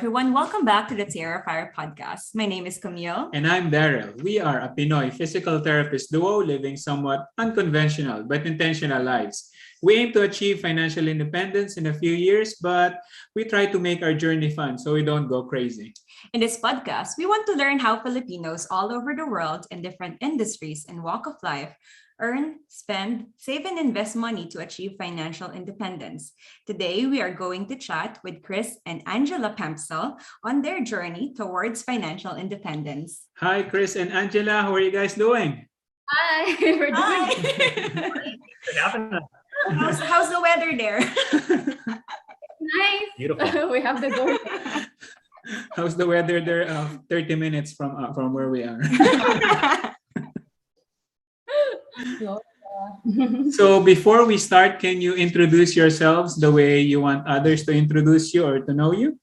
everyone. Welcome back to the Tierra Fire podcast. My name is Camille. And I'm Daryl. We are a Pinoy physical therapist duo living somewhat unconventional but intentional lives. We aim to achieve financial independence in a few years, but we try to make our journey fun so we don't go crazy. In this podcast, we want to learn how Filipinos all over the world in different industries and walk of life earn, spend, save, and invest money to achieve financial independence. Today, we are going to chat with Chris and Angela Pempsell on their journey towards financial independence. Hi, Chris and Angela. How are you guys doing? Hi, we're doing How's the weather there? nice. Beautiful. We have the door. How's the weather there? 30 minutes from where we are. So before we start, can you introduce yourselves the way you want others to introduce you or to know you?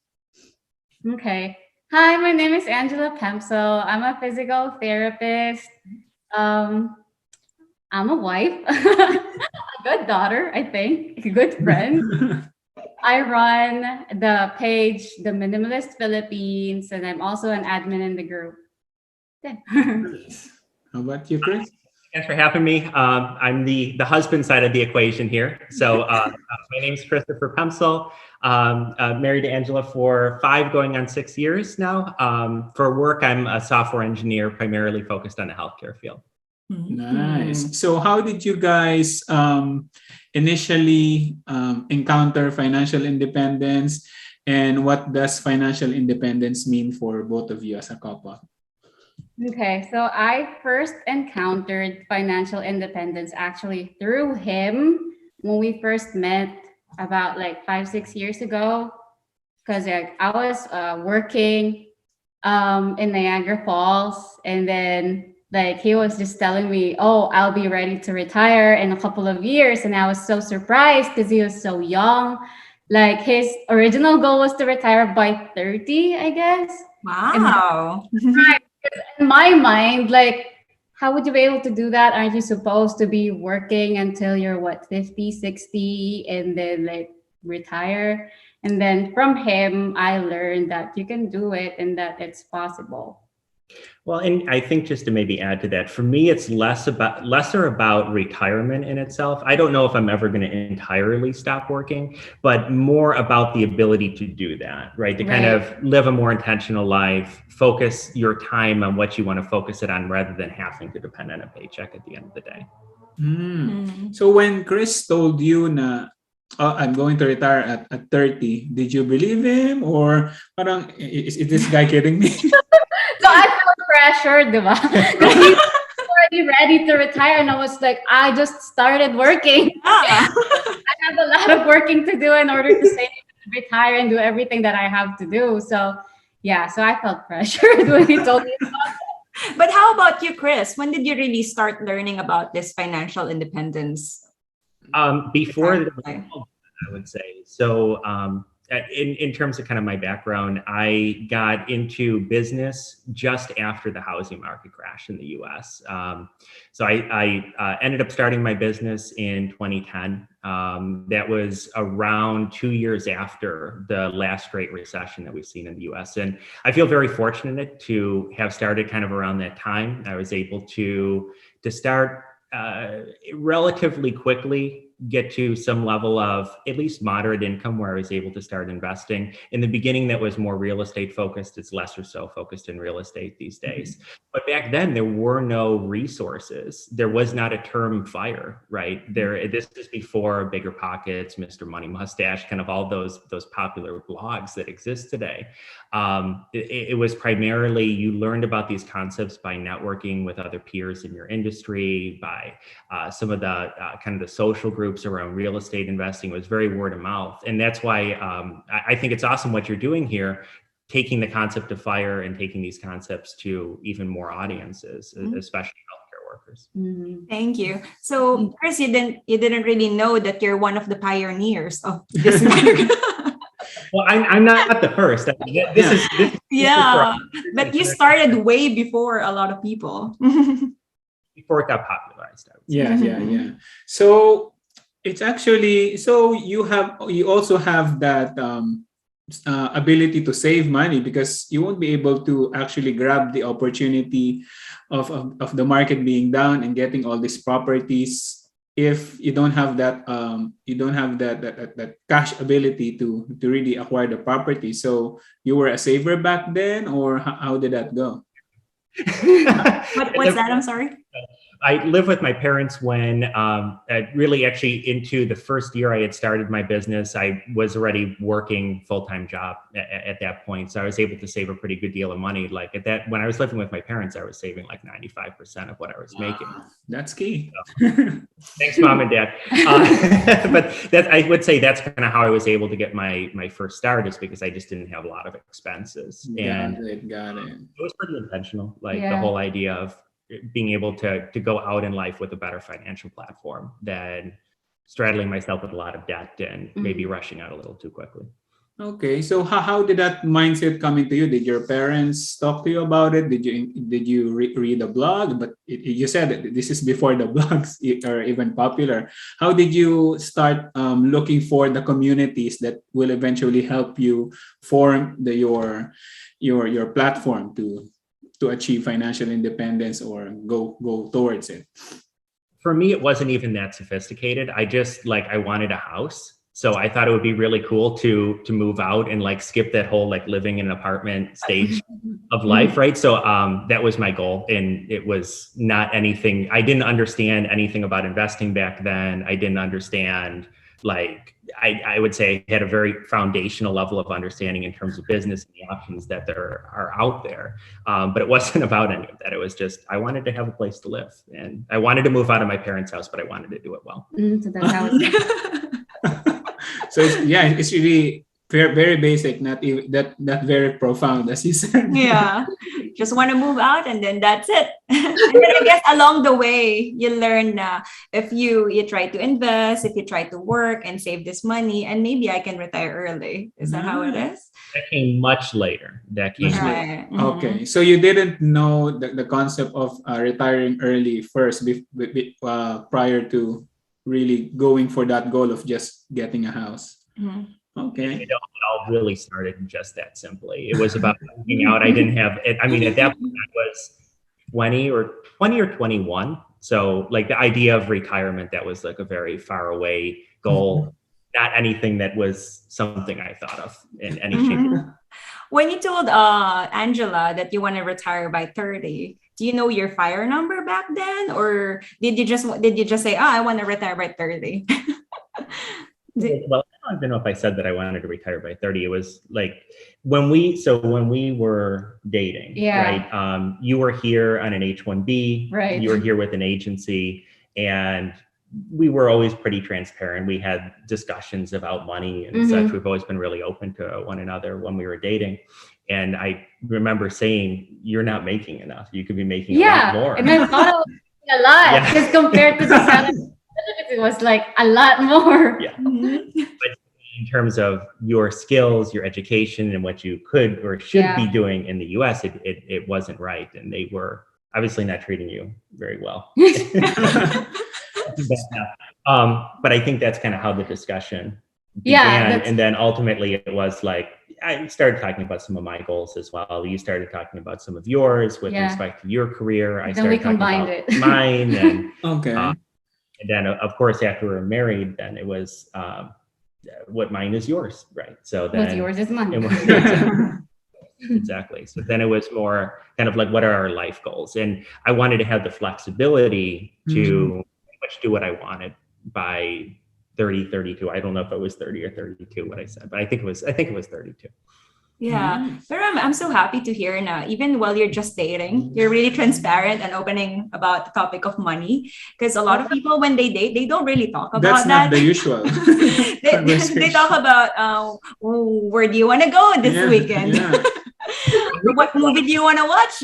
Okay. Hi, my name is Angela Pempsell. I'm a physical therapist. I'm a wife, a good daughter, I think, a good friend. I run the page, the Minimalist Philippines, and I'm also an admin in the group. How about you, Chris? Thanks for having me. I'm the husband side of the equation here. So my name is Christopher Pempsell. Married to Angela for 5 going on 6 years now. For work, I'm a software engineer, primarily focused on the healthcare field. Nice. So how did you guys initially encounter financial independence, and what does financial independence mean for both of you as a couple? Okay, so I first encountered financial independence actually through him when we first met about like 5-6 years ago, because I was working in Niagara Falls, and then like he was just telling me, oh, I'll be ready to retire in a couple of years, and I was so surprised because he was so young. Like his original goal was to retire by 30, I guess. Wow. Right. In my mind, like, how would you be able to do that? Aren't you supposed to be working until you're 50, 60, and then like retire? And then from him, I learned that you can do it and that it's possible. Well, and I think just to maybe add to that, for me, it's lesser about retirement in itself. I don't know if I'm ever going to entirely stop working, but more about the ability to do that, right? To kind of live a more intentional life, focus your time on what you want to focus it on rather than having to depend on a paycheck at the end of the day. So when Chris told you na, oh, I'm going to retire at 30, did you believe him, or parang, is this guy kidding me? So I felt pressured, di ba? He's already ready to retire, and I was like, I just started working. I have a lot of working to do in order to save, retire, and do everything that I have to do. So yeah, so I felt pressured when he told me about that. But how about you, Chris? When did you really start learning about this financial independence? Before I would say. So in terms of kind of my background, I got into business just after the housing market crash in the US. So I ended up starting my business in 2010. That was around 2 years after the last great recession that we've seen in the US. And I feel very fortunate to have started kind of around that time. I was able to start relatively quickly, get to some level of at least moderate income where I was able to start investing. In the beginning, that was more real estate focused. It's less or so focused in real estate these days. But back then, there were no resources. There was not a term FIRE, right? This is before Bigger Pockets, Mr. Money Mustache, kind of all those popular blogs that exist today. It was primarily, you learned about these concepts by networking with other peers in your industry, by some of the kind of the social groups around real estate investing. It was very word of mouth. And that's why I think it's awesome what you're doing here, taking the concept of FIRE and taking these concepts to even more audiences, especially healthcare workers. Thank you. So, Chris, you didn't really know that you're one of the pioneers of this. Well, I'm not the first. This is but you started way before a lot of people. before it got popularized. Yeah. So it's actually, so you also have that ability to save money, because you won't be able to actually grab the opportunity of the market being down and getting all these properties if you don't have that that cash ability to really acquire the property. So you were a saver back then, or how did that go? What's that? I'm sorry. I lived with my parents when really actually into the first year I had started my business. I was already working full-time job at that point. So I was able to save a pretty good deal of money. Like when I was living with my parents, I was saving like 95% of what I was making. That's key. So, thanks, Mom and Dad. But I would say that's kind of how I was able to get my first start, is because I just didn't have a lot of expenses. Got it. It was pretty intentional. Like the whole idea of being able to go out in life with a better financial platform than straddling myself with a lot of debt and maybe rushing out a little too quickly. Okay, so how did that mindset come into you? Did your parents talk to you about it? Did you read a blog? But you said that this is before the blogs are even popular. How did you start looking for the communities that will eventually help you form your platform to achieve financial independence or go towards it? For me, it wasn't even that sophisticated. I wanted a house. So I thought it would be really cool to move out and like skip that whole like living in an apartment stage of life, right? So that was my goal. And it was not anything, I didn't understand anything about investing back then. I didn't understand, like, I would say I had a very foundational level of understanding in terms of business and the options that there are out there. But it wasn't about any of that. It was just, I wanted to have a place to live, and I wanted to move out of my parents' house, but I wanted to do it well. So that's how So it's really very, very basic, not even that very profound, as you said. Yeah, just want to move out, and then that's it. And then I guess along the way you learn if you try to invest, if you try to work and save this money, and maybe I can retire early. Is that how it is? That came much later. Right. Okay, so you didn't know the concept of retiring early first prior to really going for that goal of just getting a house. Okay. It all really started just that simply. It was about moving out. I didn't have it. I mean, at that point I was 20 or 21. So like the idea of retirement, that was like a very far away goal, not anything that was something I thought of in any shape. When you told Angela that you want to retire by 30, do you know your fire number back then, or did you just say, I want to retire by 30? Well, I don't even know if I said that I wanted to retire by 30. It was like when we were dating, right? You were here on an H-1B, right? You were here with an agency, and we were always pretty transparent. We had discussions about money and such. We've always been really open to one another when we were dating. And I remember saying, you're not making enough. You could be making a lot more. And I thought I was making a lot because compared to the salary, it was like a lot more. Yeah. But in terms of your skills, your education, and what you could or should be doing in the US, it wasn't right. And they were obviously not treating you very well. But I think that's kind of how the discussion began. And then ultimately it was like, I started talking about some of my goals as well. You started talking about some of yours with respect to your career. I started talking about mine. And, and then of course, after we were married, then it was what mine is yours, right? So then what's yours is mine. Exactly. So then it was more kind of like, what are our life goals? And I wanted to have the flexibility to do what I wanted by 30, 32. I don't know if it was 30 or 32 what I said, but I think it was 32. Yeah. But I'm so happy to hear now, even while you're just dating, you're really transparent and opening about the topic of money. Because a lot of people, when they date, they don't really talk about that. That's not the usual. they talk about where do you want to go this weekend? What movie do you want to watch?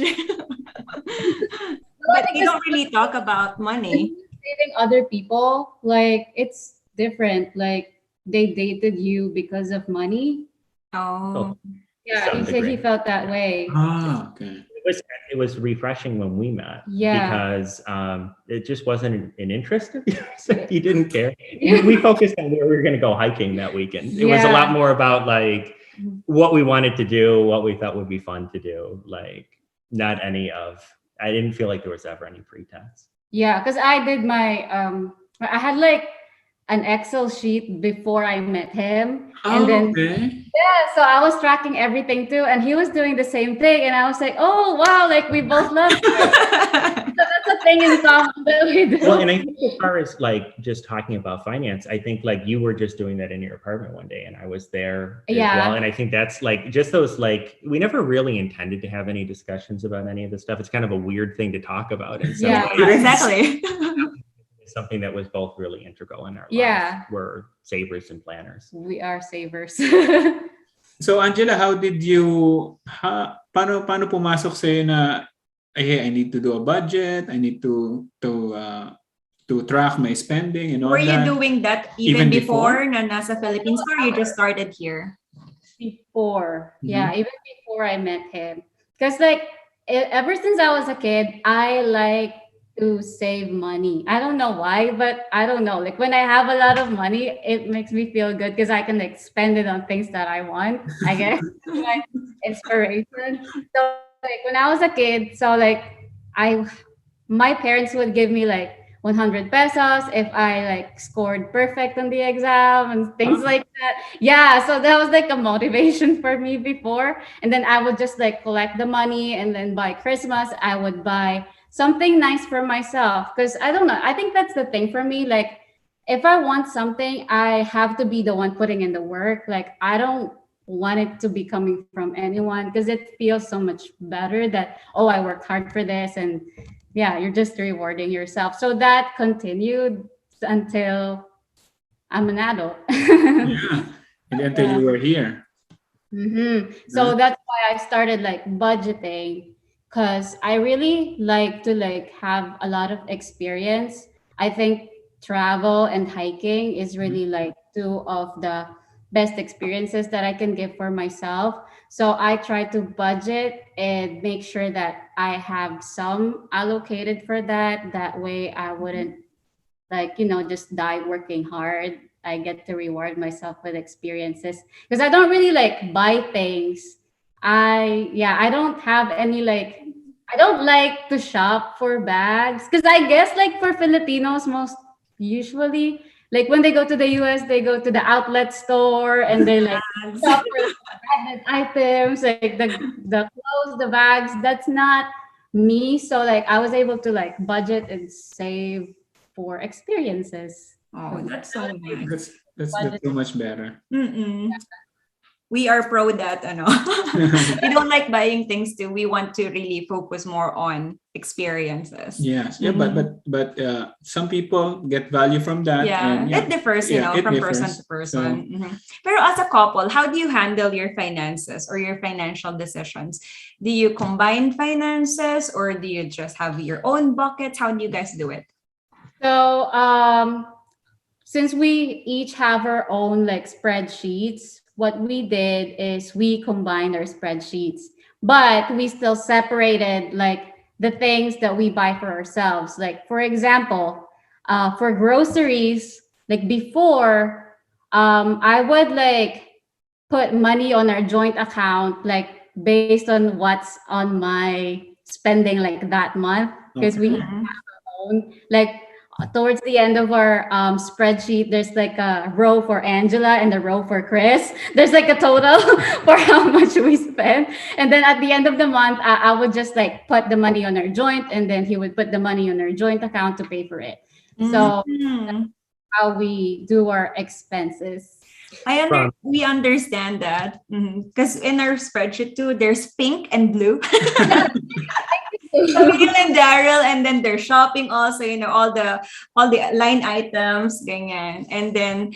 But they don't really talk about money. Dating other people, like it's different. Like they dated you because of money. Oh. Yeah, he said he felt that way. Okay. It was refreshing when we met. Yeah. Because it just wasn't an interest of yours. He didn't care. We focused on where we were going to go hiking that weekend. It was a lot more about like, what we wanted to do, what we thought would be fun to do. Like I didn't feel like there was ever any pretense. Yeah, because I did my I had like an Excel sheet before I met him. And then Okay. yeah, so I was tracking everything too, and he was doing the same thing, and I was like, oh wow, like we both love it. So that's a thing in common that we do. Well, and I think as far as like just talking about finance, I think like you were just doing that in your apartment one day and I was there as Yeah. well. And I think that's like just those like we never really intended to have any discussions about any of this stuff. It's kind of a weird thing to talk about in some Yeah. ways. Exactly. Something that was both really integral in our Yeah. lives. We're savers and planners. We are savers. So Angela, how did you paano pumasok sa na hey, I need to do a budget, I need to track my spending and all Were you that? doing that even before na nasa Philippines or you just started here? Before, Mhm. yeah, even before I met him, because like ever since I was a kid, I like to save money. I don't know why, but I don't know. Like when I have a lot of money, it makes me feel good because I can like spend it on things that I want. I guess like inspiration. So like when I was a kid, so like my parents would give me like 100 pesos if I like scored perfect on the exam and things Huh? like that. Yeah, so that was like a motivation for me before. And then I would just like collect the money, and then by Christmas I would buy something nice for myself, because I don't know, I think that's the thing for me. Like if I want something, I have to be the one putting in the work. Like I don't want it to be coming from anyone, because it feels so much better that, oh, I worked hard for this, and yeah, you're just rewarding yourself. So that continued until I'm an adult. Yeah. And until Yeah. you were here. So that's why I started like budgeting, because I really like to like have a lot of experience. I think travel and hiking is really like two of the best experiences that I can give for myself. So I try to budget and make sure that I have some allocated for that. That way I wouldn't like, just die working hard. I get to reward myself with experiences, because I don't really like buy things. I don't have any like, I don't like to shop for bags, because I guess like for Filipinos, most usually like when they go to the US, they go to the outlet store and they like shop for like, branded items, like the clothes, the bags. That's not me. So like I was able to like budget and save for experiences. Oh, that's so nice. That's so much better. Mm-mm. We are pro that, we don't like buying things too. We want to really focus more on experiences. Yes. Yeah, but some people get value from that. Yeah, And it differs, it from differs. person to person. So, Pero as a couple, how do you handle your finances or your financial decisions? Do you combine finances or do you just have your own buckets? How do you guys do it? So since we each have our own like spreadsheets, what we did is we combined our spreadsheets, but we still separated like the things that we buy for ourselves. Like for example, for groceries, like before, I would like put money on our joint account, like based on what's on my spending like that month, because we Mhm. own. Like towards the end of our spreadsheet, there's like a row for Angela and a row for Chris. There's like a total for how much we spent. And then at the end of the month, I would just like put the money on our joint, and then he would put the money on our joint account to pay for it. So Mhm. how we do our expenses. We understand that because in our spreadsheet too, there's pink and blue. Camille and Daryl, and then they're shopping also, all the line items, ganyan. And then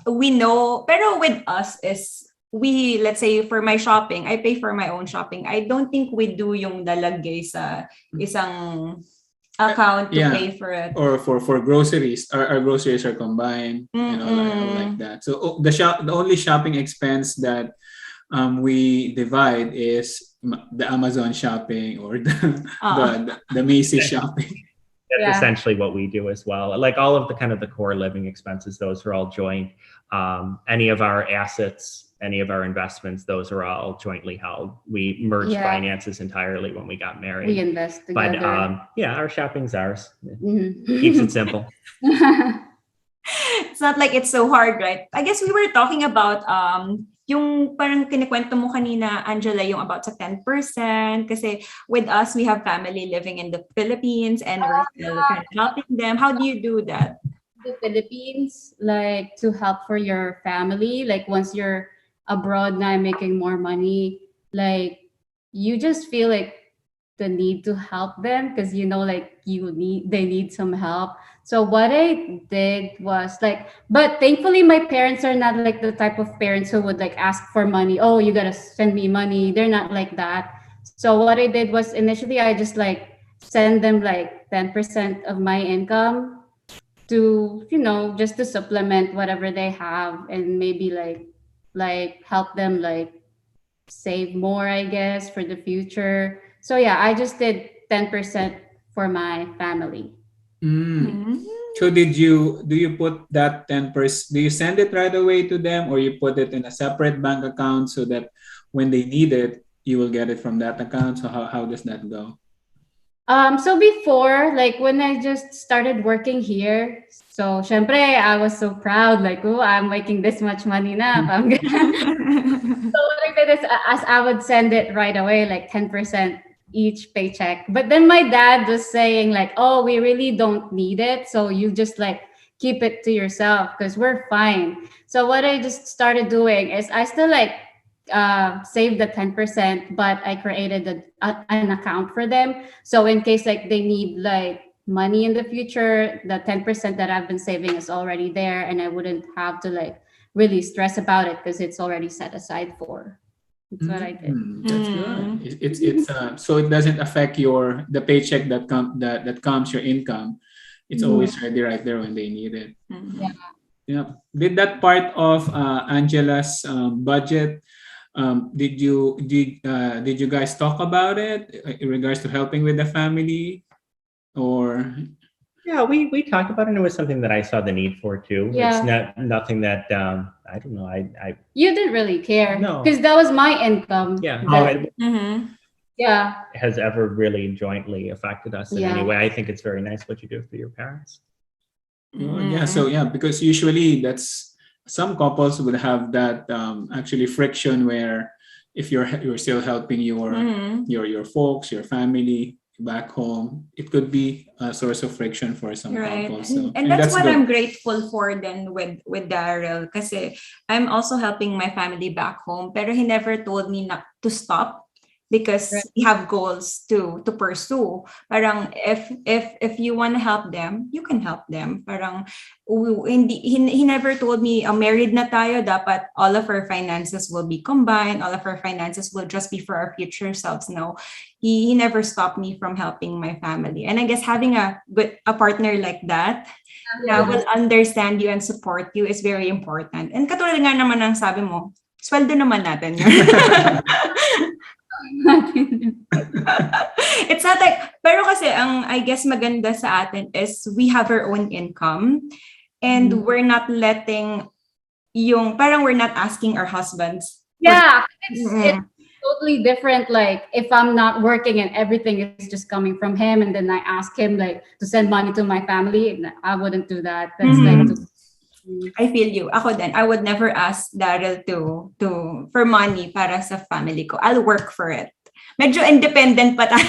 we know, pero with us is let's say for my shopping, I pay for my own shopping. I don't think we do yung dalagay sa isang account to Yeah. pay for it. or for groceries, our groceries are combined and all like that. So the only shopping expense that we divide is the Amazon shopping or the Macy's shopping. That's essentially what we do as well. Like all of the kind of the core living expenses, those are all joint. Any of our assets, any of our investments, those are all jointly held. We merged Yeah. finances entirely when we got married. We invest But together. our shopping's ours. Mhm. Keeps it simple. It's not like it's so hard, right? I guess we were talking about yung parang kinikwento mo kanina, Angela, yung about sa 10%. Kasi with us, we have family living in the Philippines and we're still kind of helping them. How do you do that? The Philippines, like to help for your family, like once you're abroad now making more money, like you just feel like the need to help them because like they need some help. So what I did was like, but thankfully my parents are not like the type of parents who would like ask for money. Oh, you gotta send me money. They're not like that. So what I did was initially I just like send them like 10% of my income to just to supplement whatever they have, and maybe like help them like save more, I guess, for the future. So yeah, I just did 10% for my family. Mm. So do you put that 10%, do you send it right away to them, or you put it in a separate bank account so that when they need it, you will get it from that account? So how does that go? So before, like when I just started working here, so syempre, I was so proud, like, oh, I'm making this much money na. I'm So what I did is as I would send it right away, like 10% each paycheck. But then my dad was saying like, oh, we really don't need it. So you just like keep it to yourself because we're fine. So what I just started doing is I still like save the 10%, but I created an account for them. So in case like they need like money in the future, the 10% that I've been saving is already there, and I wouldn't have to like really stress about it because it's already set aside for. That's what I did. That's good. It's so it doesn't affect the paycheck that comes your income. It's always ready right there when they need it. Yeah. Yeah. Did that part of Angela's budget? Did you guys talk about it in regards to helping with the family, or? Yeah, we talked about it. And it was something that I saw the need for too. Yeah. It's nothing that I don't know. I You didn't really care. No. Because that was my income. Yeah. That- It yeah. has ever really jointly affected us in Yeah. any way. I think it's very nice what you do for your parents. Yeah. So yeah, because usually that's some couples would have that actually friction where if you're still helping your folks, your family back home, it could be a source of friction for some couples. So, and that's what good. I'm grateful for then with Daryl, kasi I'm also helping my family back home, pero he never told me not to stop because we have goals to pursue. Parang if you want to help them, you can help them. Parang he never told me married na tayo, dapat all of our finances will be combined, all of our finances will just be for our future selves. No, he never stopped me from helping my family. And I guess having a partner like that will understand you and support you is very important. And katulad nga naman ng sabi mo, sweldo naman natin yun. It's not like, pero kasi ang I guess maganda sa atin is we have our own income and we're not letting parang we're not asking our husbands. Yeah, it's totally different. Like if I'm not working and everything is just coming from him, and then I ask him like to send money to my family, I wouldn't do that. That's like I feel you. Ako din, I would never ask Daryl to for money para sa family ko. I'll work for it. Medyo independent pa tayo.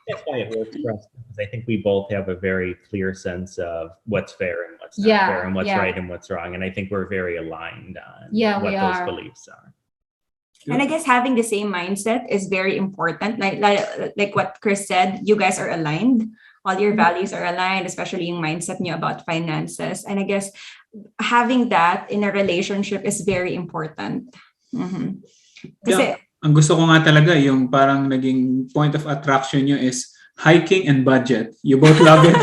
That's why it works for us, because I think we both have a very clear sense of what's fair and what's not fair, and what's right and what's wrong. And I think we're very aligned on what those beliefs are. And I guess having the same mindset is very important. Like what Chris said, you guys are aligned. All your values are aligned, especially yung mindset niyo about finances. And I guess having that in a relationship is very important. Kasi, ang gusto ko nga talaga, yung parang naging point of attraction nyo is hiking and budget. You both love it.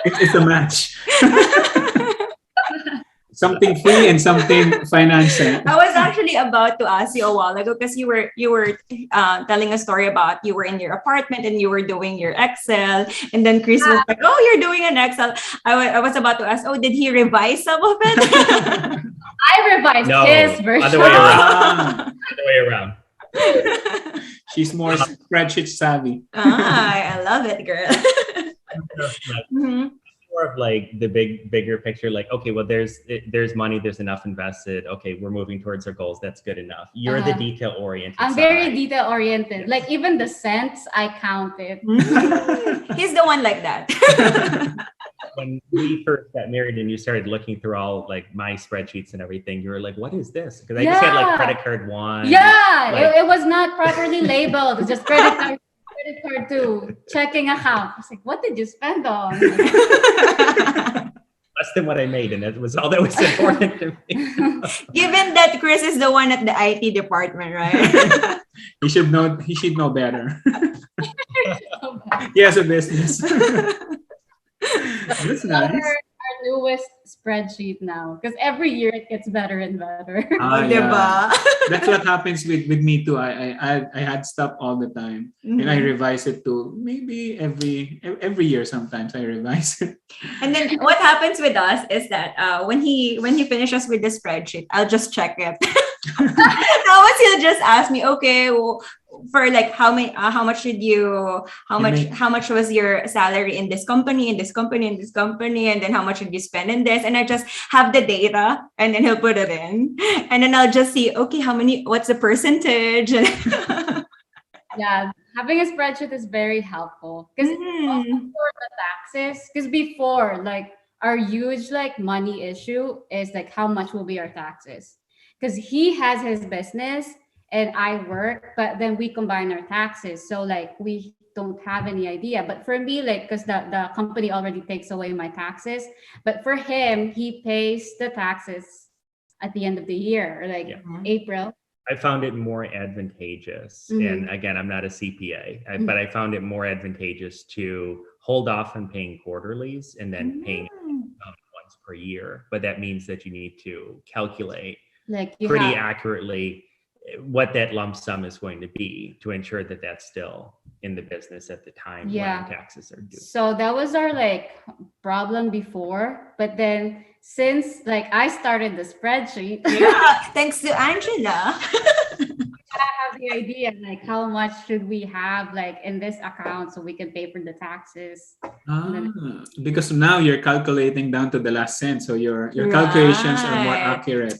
It's a match. Something free and something financing. I was actually about to ask you a while ago because you were telling a story about you were in your apartment and you were doing your Excel, and then Chris was like, "Oh, you're doing an Excel." I was about to ask, "Oh, did he revise some of it?" I revised No, his version. other way around. Ah, Other way around. she's more spreadsheet savvy. I love it, girl. Mhm. More of like the bigger picture, like, okay, well, there's money, there's enough invested. Okay, we're moving towards our goals. That's good enough. You're the detail oriented. I'm very detail oriented. Like even the cents, I counted. He's the one like that. When we first got married and you started looking through all like my spreadsheets and everything, you were like, what is this? Because I just had like credit card one. Yeah, like- it was not properly labeled. It's just credit card two, checking account. I was like, what did you spend on? Less than what I made, and that was all that was important to me. Given that Chris is the one at the IT department, right? He should know better. He has a business. That's nice. Our newest spreadsheet now, because every year it gets better and better. Ah, Diba? yeah. That's what happens with me too. I had stuff all the time, and I revise it too. Maybe every year. Sometimes I revise it. And then what happens with us is that when he finishes with the spreadsheet, I'll just check it. Once he'll just ask me, okay, well, for like how much was your salary in this company, in this company, in this company, and then how much did you spend in this? And I just have the data, and then he'll put it in, and then I'll just see, okay, what's the percentage? Yeah, having a spreadsheet is very helpful because for the taxes. Because before, like our huge like money issue is like how much will be our taxes? Because he has his business and I work, but then we combine our taxes. So like we don't have any idea. But for me, like because the company already takes away my taxes, but for him, he pays the taxes at the end of the year, or like April. I found it more advantageous, and again, I'm not a CPA, but I found it more advantageous to hold off on paying quarterlies and then paying once per year. But that means that you need to calculate like pretty accurately what that lump sum is going to be to ensure that that's still in the business at the time when taxes are due. So that was our like problem before, but then since like I started the spreadsheet, thanks to Angela. I have the idea like how much should we have like in this account so we can pay for the taxes. Because now you're calculating down to the last cent, so your calculations are more accurate.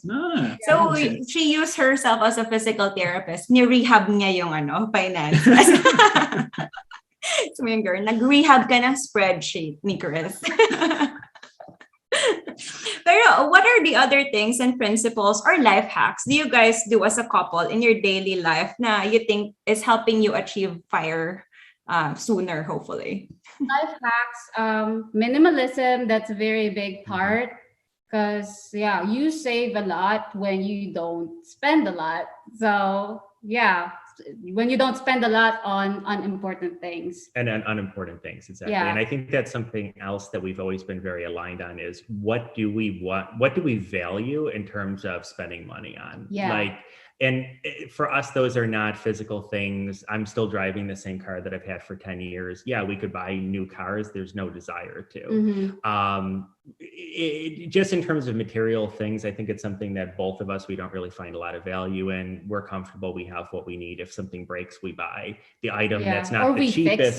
So she used herself as a physical therapist. Ni-rehab niya yung finance. So yung girl, nag-rehab ka ng spreadsheet ni Chris. Pero what are the other things and principles or life hacks do you guys do as a couple in your daily life na you think is helping you achieve FIRE sooner, hopefully? Life hacks, minimalism, that's a very big part because you save a lot when you don't spend a lot. So when you don't spend a lot on unimportant things. And unimportant things, exactly. And I think that's something else that we've always been very aligned on is what do we want? What do we value in terms of spending money on? Yeah. And for us, those are not physical things. I'm still driving the same car that I've had for 10 years. Yeah, we could buy new cars. There's no desire to. Just in terms of material things, I think it's something that both of us, we don't really find a lot of value in. We're comfortable. We have what we need. If something breaks, we buy the item that's not the cheapest.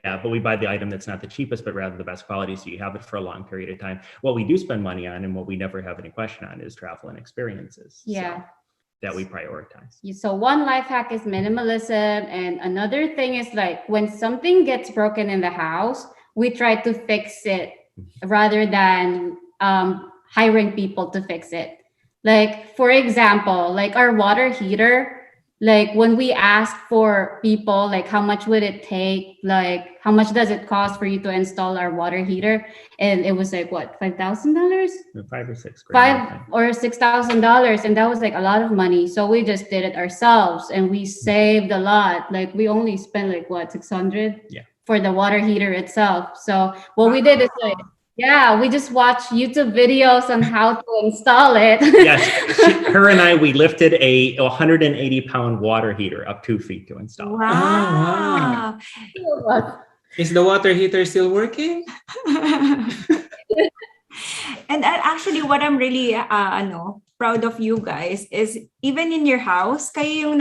But we buy the item that's not the cheapest, but rather the best quality. So you have it for a long period of time. What we do spend money on and what we never have any question on is travel and experiences. So that we prioritize. So one life hack is minimalism. And another thing is like when something gets broken in the house, we try to fix it rather than hiring people to fix it. Like, for example, like our water heater, like when we ask for people, like how much would it take? Like how much does it cost for you to install our water heater? And it was like, what, $5,000? $5 or $6. $5,000 or $6,000. And that was like a lot of money. So we just did it ourselves and we saved a lot. Like we only spent like what, 600 for the water heater itself. So what we did is like, Yeah, we just watch YouTube videos on how to install it. Yes, her and I, we lifted a 180-pound water heater up 2 feet to install. Wow. Is the water heater still working? And actually, what I'm really proud of you guys is even in your house, kayo yung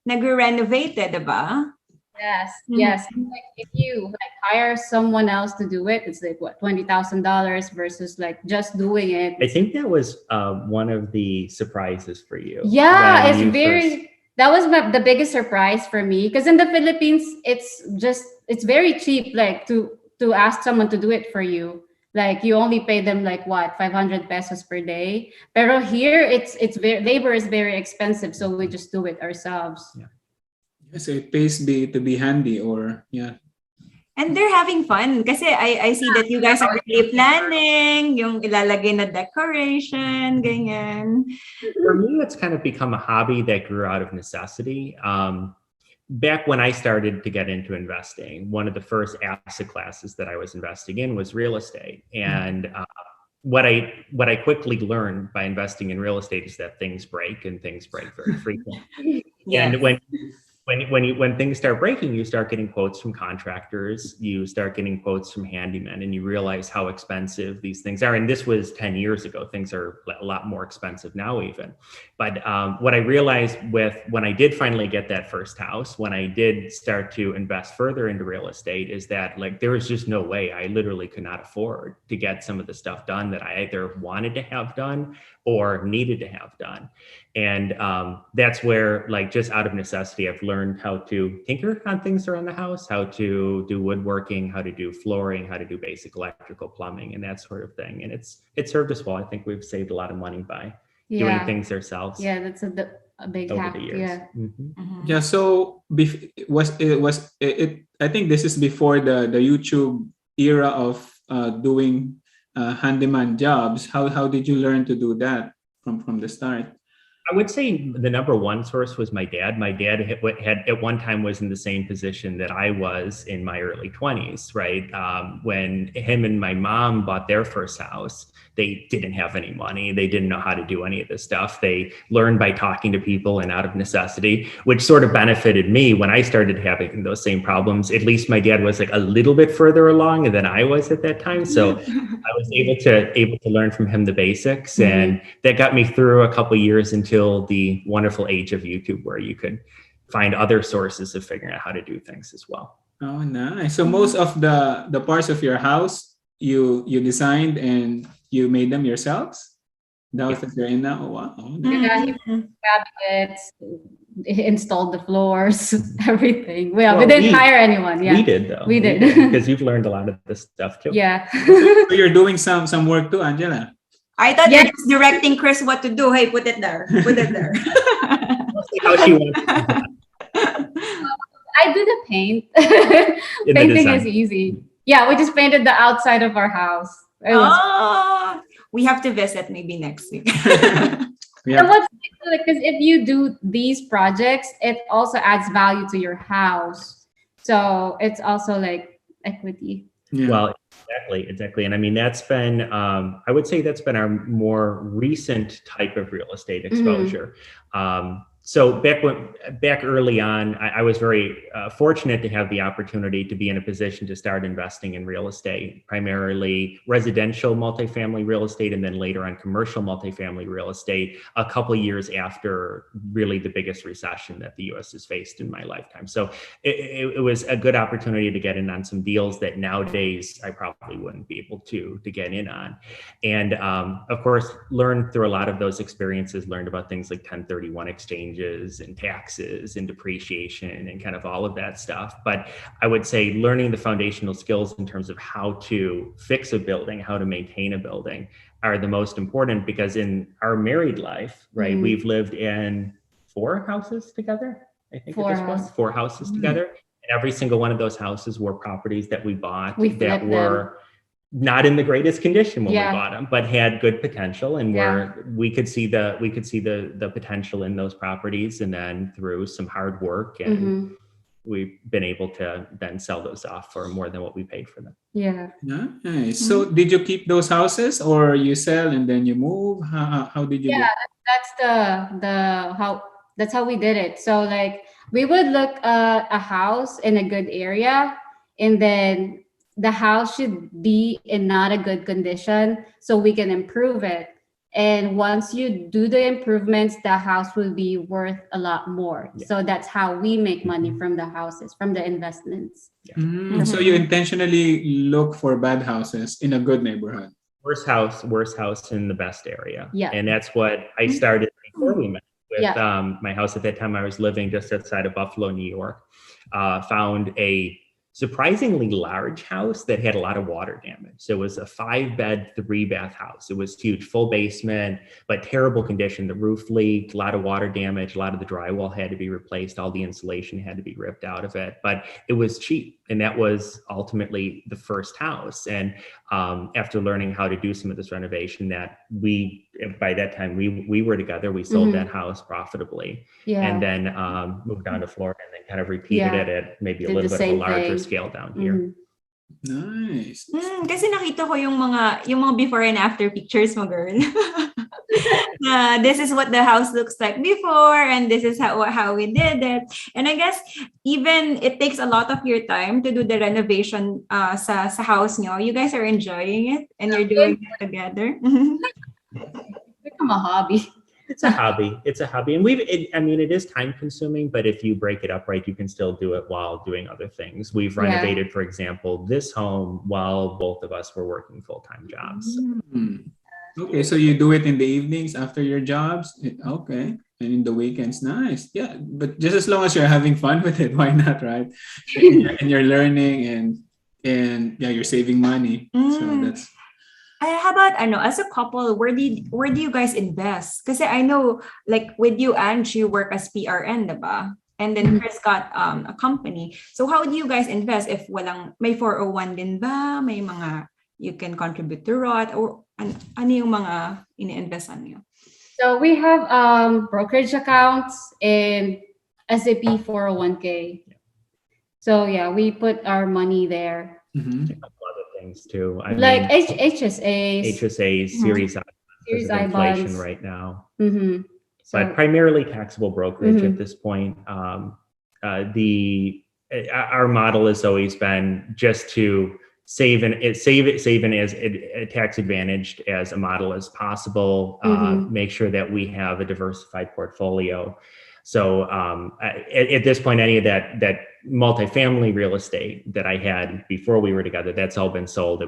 nag-renovate, diba? Yes, yes. Like if you like hire someone else to do it, it's like what, $20,000 versus like just doing it. I think that was one of the surprises for you. Yeah, that was the biggest surprise for me, because in the Philippines, it's very cheap, like to ask someone to do it for you. Like you only pay them like what, 500 pesos per day. Pero here it's labor is very expensive, so we just do it ourselves. Yeah. So it pays to be handy, or yeah. And they're having fun kasi I see that you guys are really planning yung ilalagay na decoration, ganyan. For me, it's kind of become a hobby that grew out of necessity. Back when I started to get into investing, one of the first asset classes that I was investing in was real estate. And what I quickly learned by investing in real estate is that things break, and things break very frequently. Yes. And when things start breaking, you start getting quotes from contractors, you start getting quotes from handymen, and you realize how expensive these things are. And this was 10 years ago. Things are a lot more expensive now even. But what I realized when I did finally get that first house, when I did start to invest further into real estate, is that like there was just no way. I literally could not afford to get some of the stuff done that I either wanted to have done or needed to have done. And that's where, like, just out of necessity, I've learned how to tinker on things around the house, how to do woodworking, how to do flooring, how to do basic electrical, plumbing, and that sort of thing. And it's served us well. I think we've saved a lot of money by doing things ourselves. Yeah, that's a big over hack. the years. Yeah. Mm-hmm. Yeah. So I think this is before the YouTube era of doing handyman jobs. How did you learn to do that from the start? I would say the number one source was my dad. My dad had at one time was in the same position that I was in my early 20s, right? When him and my mom bought their first house, they didn't have any money. They didn't know how to do any of this stuff. They learned by talking to people and out of necessity, which sort of benefited me when I started having those same problems. At least my dad was like a little bit further along than I was at that time. So I was able to learn from him the basics. And that got me through a couple of years until the wonderful age of YouTube, where you could find other sources of figuring out how to do things as well. Oh, nice. So most of the parts of your house, you designed and you made them yourselves? That was that you're in now? Oh, wow. Yeah, cabinets, installed the floors, everything. We didn't hire anyone. Yeah, we did though. We did because you've learned a lot of this stuff too. Yeah. So you're doing some work too, Angela. I thought you're just directing Chris what to do. Hey, put it there. Put it there. We'll see how she wants. I do the paint. Painting is easy. Yeah, we just painted the outside of our house. We have to visit maybe next week. And what's because if you do these projects, it also adds value to your house. So it's also like equity. Yeah. Well, exactly. And I mean, that's been, I would say that's been our more recent type of real estate exposure. So back early on, I was very fortunate to have the opportunity to be in a position to start investing in real estate, primarily residential multifamily real estate, and then later on commercial multifamily real estate, a couple of years after really the biggest recession that the U.S. has faced in my lifetime. So it was a good opportunity to get in on some deals that nowadays I probably wouldn't be able to get in on. And of course, learned through a lot of those experiences, learned about things like 1031 exchanges and taxes and depreciation and kind of all of that stuff. But I would say learning the foundational skills in terms of how to fix a building, how to maintain a building are the most important, because in our married life, right, we've lived in 4 houses together, I think at this point, 4 houses together. And every single one of those houses were properties that we bought that were not in the greatest condition when we bought them, but had good potential, and where we could see the potential in those properties. And then through some hard work and we've been able to then sell those off for more than what we paid for them. Yeah. Nice. So did you keep those houses or you sell and then you move? How did you do? Yeah, that's how we did it. So like we would look at a house in a good area, and then the house should be in not a good condition so we can improve it. And once you do the improvements, the house will be worth a lot more. Yeah. So that's how we make money from the houses, from the investments. So you intentionally look for bad houses in a good neighborhood. Worst house in the best area. Yeah. And that's what I started before we met with Yeah. my house. At that time, I was living just outside of Buffalo, New York. Found a surprisingly large house that had a lot of water damage. So it was a 5-bed, 3-bath house. It was huge, full basement, but terrible condition. The roof leaked, a lot of water damage, a lot of the drywall had to be replaced, all the insulation had to be ripped out of it, but it was cheap. And that was ultimately the first house. And after learning how to do some of this renovation, by that time we were together, we sold that house profitably. Yeah. And then moved down to Florida and then kind of repeated it at maybe a little bit of a larger scale down here. Nice. Kasi nakita ko yung mga before and after pictures mo, girl. This is what the house looks like before, and this is how we did it. And I guess even it takes a lot of your time to do the renovation sa house nyo. You guys are enjoying it, and you're doing it together. Become a hobby. It's a hobby. And it is time consuming, but if you break it up right, you can still do it while doing other things. We've renovated, for example, this home while both of us were working full-time jobs. Okay, so you do it in the evenings after your jobs? Okay. And in the weekends, nice. Yeah, but just as long as you're having fun with it, why not, right? And you're learning and you're saving money. So that's... How about as a couple, where do you guys invest? Kasi I know like with you, Ange, you work as PRN, diba? And then Chris got a company. So how do you guys invest if may 401 din ba? May mga you can contribute to Roth, or ano yung mga ini-investan niyo? So we have brokerage accounts and SAP 401k. So yeah, we put our money there. Things too. HSAs, Series I, Series I I inflation bonds right now. So But primarily taxable brokerage at this point. Our model has always been just to save in as tax advantaged as a model as possible. Make sure that we have a diversified portfolio. So at this point, any of that multifamily real estate that I had before we were together, that's all been sold.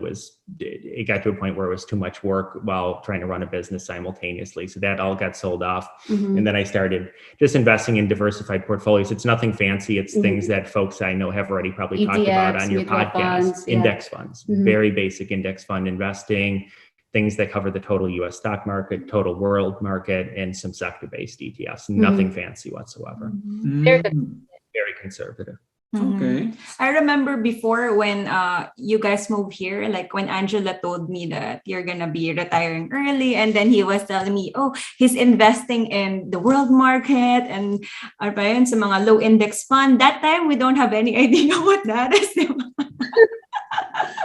It got to a point where it was too much work while trying to run a business simultaneously. So that all got sold off. And then I started just investing in diversified portfolios. It's nothing fancy. It's things that folks I know have already probably talked about on your podcast. Index funds, very basic index fund investing. Things that cover the total US stock market, total world market, and some sector-based ETFs. Nothing fancy whatsoever. Very conservative. Okay. I remember before when you guys moved here, like when Angela told me that you're gonna be retiring early, and then he was telling me, oh, he's investing in the world market and sa mga low index fund. That time we don't have any idea what that is.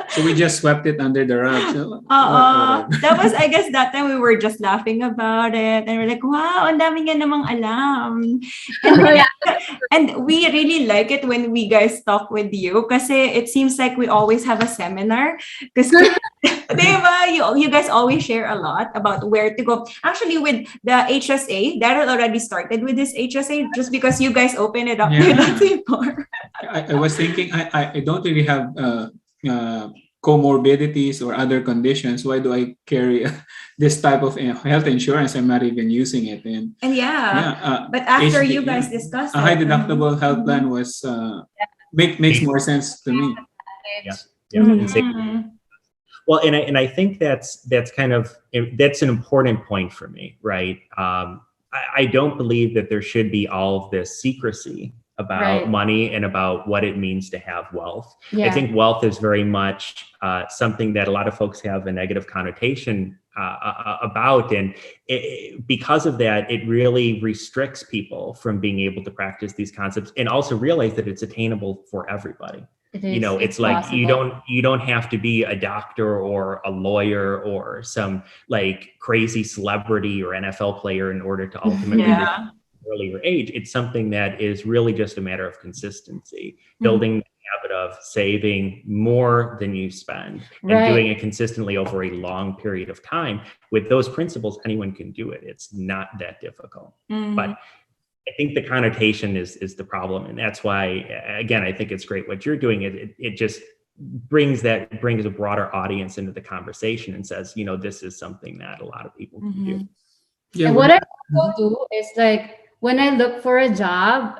So we just swept it under the rug. So, that was, I guess, that time we were just laughing about it, and we're like, wow, ang dami nga namang alam. And we really like it when we guys talk with you, kasi it seems like we always have a seminar. Kasi, diba, you guys always share a lot about where to go. Actually, with the HSA, Daryl already started with this HSA just because you guys opened it up before. I was thinking, I don't really have comorbidities or other conditions. Why do I carry this type of health insurance? I'm not even using it. And but after you guys discussed a high deductible health plan was makes more sense to me. Well, and I think that's an important point for me, right? I don't believe that there should be all of this secrecy about money and about what it means to have wealth. I think wealth is very much something that a lot of folks have a negative connotation about. And because of that, it really restricts people from being able to practice these concepts and also realize that it's attainable for everybody. It's like possible. you don't have to be a doctor or a lawyer or some like crazy celebrity or NFL player in order to ultimately reach an earlier age. It's something that is really just a matter of consistency, building the habit of saving more than you spend and doing it consistently over a long period of time. With those principles, anyone can do it. It's not that difficult. But I think the connotation is the problem. And that's why, again, I think it's great what you're doing. It just brings a broader audience into the conversation and says, this is something that a lot of people can do. Yeah, and what I also do is like, when I look for a job,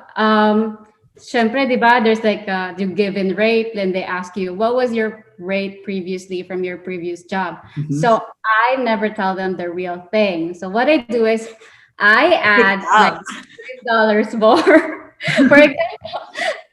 syempre, diba, there's like the given rate, then they ask you, what was your rate previously from your previous job? So I never tell them the real thing. So what I do is I add like $5 more.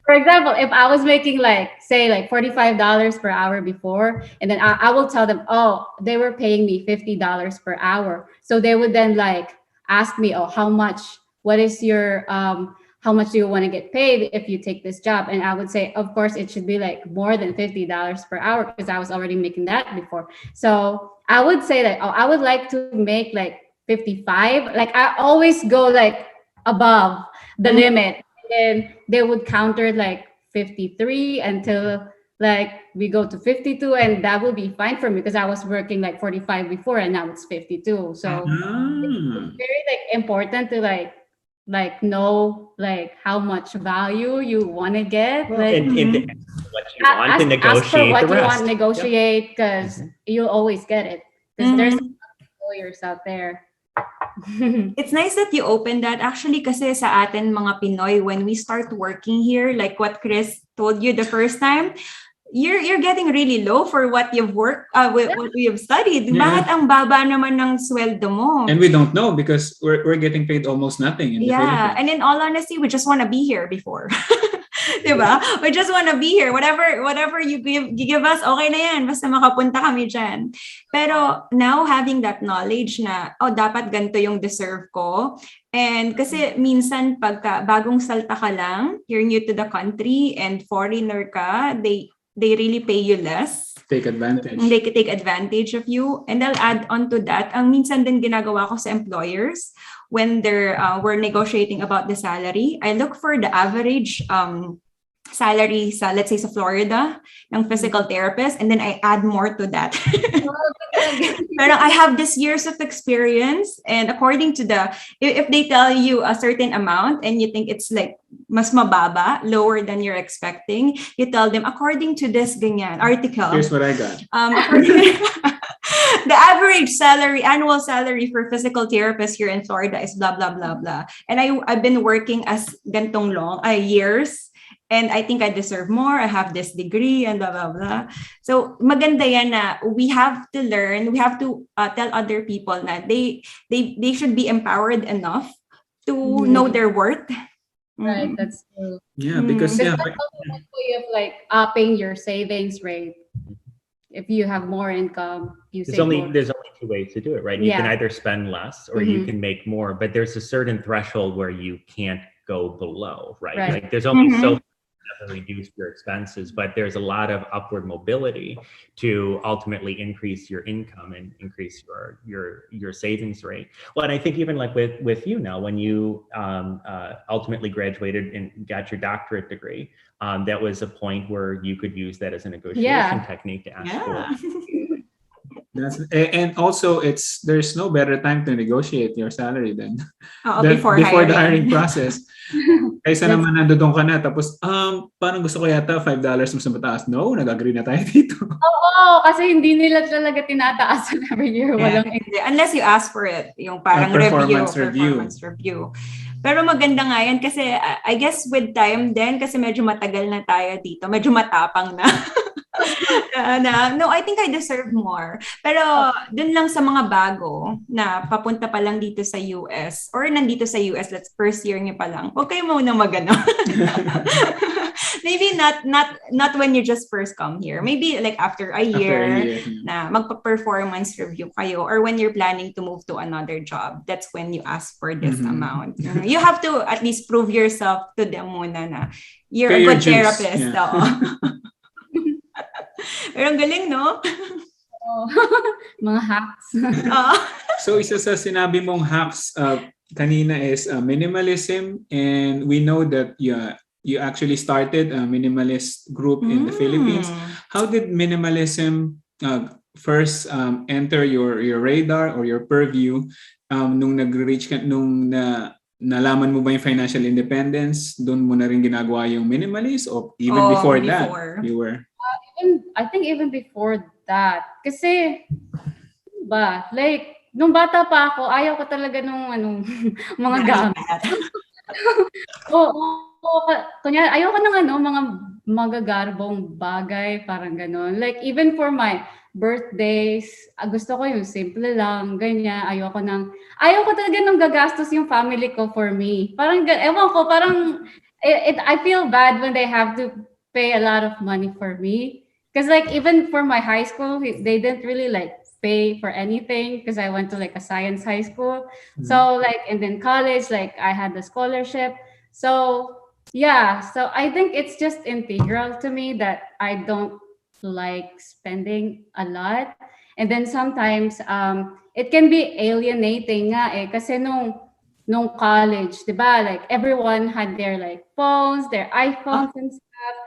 For example, if I was making like $45 per hour before, and then I will tell them, oh, they were paying me $50 per hour. So they would then like ask me, oh, how much do you want to get paid if you take this job? And I would say, of course, it should be like more than $50 per hour because I was already making that before. So I would say that, oh, I would like to make like 55. Like I always go like above the limit. And then they would counter like 53 until like we go to 52, and that will be fine for me because I was working like 45 before and now it's 52. So it's very like important to like know like how much value you want to get, like what you want to negotiate, ask for what the you rest. want to negotiate because you'll always get it because there's lawyers out there. It's nice that you opened that. Actually, kasi sa atin mga Pinoy, when we start working here, like what Chris told you the first time, you're getting really low for what you've worked, what you've studied. Bakit ang baba naman ng sweldo mo? And we don't know because we're getting paid almost nothing in the Philippines. And in all honesty, we just want to be here before. Diba? We just want to be here. Whatever you give us, okay na yan. Basta makapunta kami dyan. Pero now having that knowledge na, oh, dapat ganito yung deserve ko. And kasi minsan pagka bagong salta ka lang, you're new to the country and foreigner ka, they really pay you less. Take advantage. They can take advantage of you. And I'll add on to that, ang minsan din ginagawa ko sa employers, when we're negotiating about the salary, I look for the average salary sa, let's say, sa Florida, ng physical therapist, and then I add more to that. Pero I have this years of experience, and according to if they tell you a certain amount and you think it's like mas mababa, lower than you're expecting, you tell them, according to this ganyan article. Here's what I got. The average annual salary for physical therapists here in Florida is blah, blah, blah, blah. And I've been working as gantong long, years. And I think I deserve more. I have this degree and blah, blah, blah. So maganda yan na we have to learn. We have to tell other people that they should be empowered enough to know their worth. Right, that's true. Yeah, because that's also a way of like upping your savings rate. If you have more income, there's only two ways to do it, right? You can either spend less or you can make more, but there's a certain threshold where you can't go below, right? Like there's only so reduce your expenses, but there's a lot of upward mobility to ultimately increase your income and increase your savings rate. Well, and I think even like with you now, when you ultimately graduated and got your doctorate degree, that was a point where you could use that as a negotiation technique to ask for. And also there's no better time to negotiate your salary than before the hiring process. Kaysa naman nandoon ka na tapos parang gusto ko yata $5 mas mataas. No, nag-agree na tayo dito. Oo, kasi hindi nila talaga tinataasan every year. Unless you ask for it, yung parang performance review. Pero maganda nga yan kasi I guess with time din, kasi medyo matagal na tayo dito, medyo matapang na. No, I think I deserve more. Pero dun lang sa mga bago na papunta pa lang dito sa US or nandito sa US, let's first year niyo pa lang. Huwag kayo muna magano. Maybe not when you just first come here. Maybe like after a year na magpa-performance review kayo, or when you're planning to move to another job. That's when you ask for this amount. You have to at least prove yourself to them muna na you're a good therapist. Pero ang galing, no? Mga hacks. So isa sa sinabi mong hacks kanina is minimalism, and we know that you actually started a minimalist group in the Philippines. How did minimalism first enter your radar or your purview nung nag-reach ka, nung nalaman mo ba yung financial independence, doon mo na rin ginagawa yung minimalist, or even before that you were? I think even before that. Kasi, like, nung bata pa ako, ayaw ko talaga nung mga gamit. Kunya, ayaw ko ng mga magagarbong bagay, parang ganon. Like, even for my birthdays, gusto ko yung simple lang, ganyan. Ayaw ko talaga nung gagastos yung family ko for me. Parang, ewan ko, parang, I feel bad when they have to pay a lot of money for me. Because like even for my high school, they didn't really like pay for anything because I went to like a science high school. So like, and then college, like I had the scholarship. So yeah, so I think it's just integral to me that I don't like spending a lot. And then sometimes it can be alienating nga kasi nung college, diba? Like everyone had their like phones, their iPhones and stuff.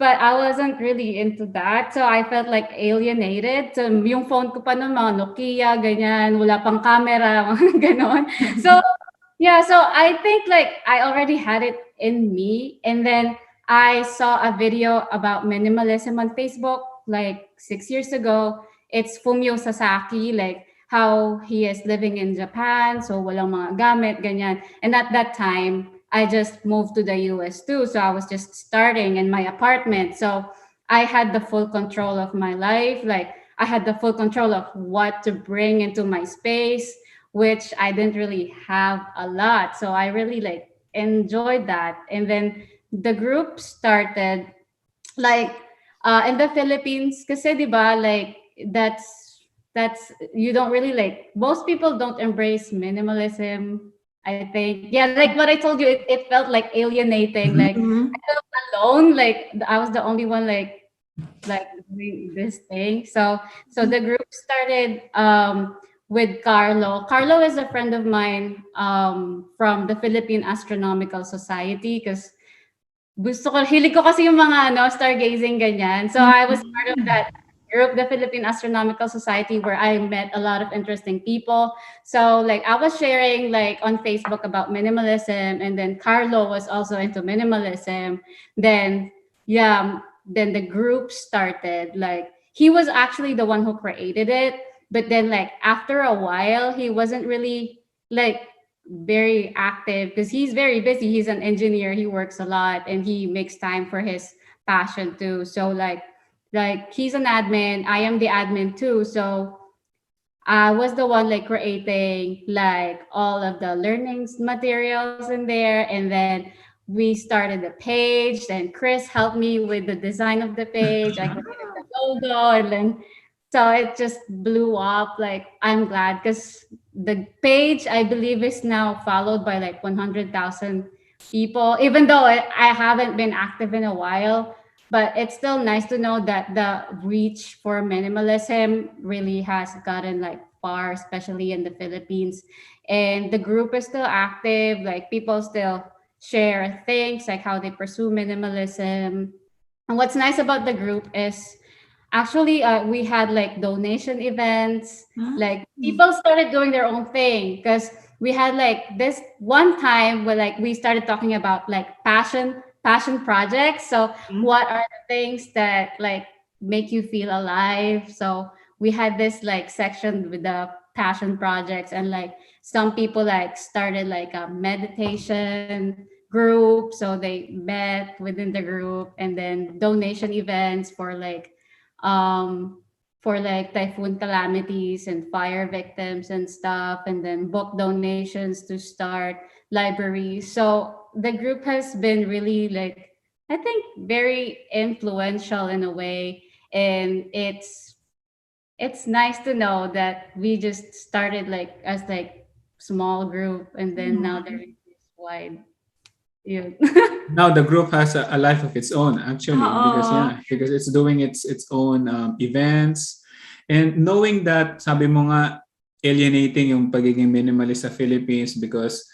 But I wasn't really into that. So I felt like alienated. So yung phone ko pa ng mga Nokia, ganyan, wala pang camera, ganon. So yeah, so I think like I already had it in me. And then I saw a video about minimalism on Facebook like 6 years ago. It's Fumio Sasaki, like how he is living in Japan. So walang mga gamit, ganyan. And at that time, I just moved to the US too. So I was just starting in my apartment. So I had the full control of my life. Like I had the full control of what to bring into my space, which I didn't really have a lot. So I really like enjoyed that. And then the group started like in the Philippines, kasi diba, like that's you don't really like, most people don't embrace minimalism. I think, yeah, like what I told you, it felt like alienating. Like I felt alone. Like I was the only one like doing this thing. So the group started with Carlo. Carlo is a friend of mine from the Philippine Astronomical Society, because hilig ko kasi yung mga stargazing ganyan. So I was part of that group, the Philippine Astronomical Society, where I met a lot of interesting people. So like I was sharing like on Facebook about minimalism, and then Carlo was also into minimalism. Then the group started. Like he was actually the one who created it, but then like after a while he wasn't really like very active because he's very busy. He's an engineer, he works a lot, and he makes time for his passion too. So like he's an admin, I am the admin too. So I was the one like creating like all of the learnings materials in there. And then we started the page, and Chris helped me with the design of the page. I created the logo, and then so it just blew up. Like I'm glad because the page, I believe, is now followed by like 100,000 people, even though I haven't been active in a while. But it's still nice to know that the reach for minimalism really has gotten like far, especially in the Philippines. And the group is still active. Like people still share things like how they pursue minimalism. And what's nice about the group is actually we had like donation events. Like people started doing their own thing, because we had like this one time where like we started talking about like passion projects. So what are the things that like make you feel alive? So we had this like section with the passion projects, and like some people like started like a meditation group, so they met within the group. And then donation events for like for like typhoon calamities and fire victims and stuff, and then book donations to start libraries. So the group has been really like, I think, very influential in a way, and it's nice to know that we just started like as like small group, and then now they're this wide. Yeah. Now the group has a life of its own, actually, because Oo. because it's doing its own events, and knowing that, sabi mo nga, alienating yung pagiging minimalist sa Philippines, because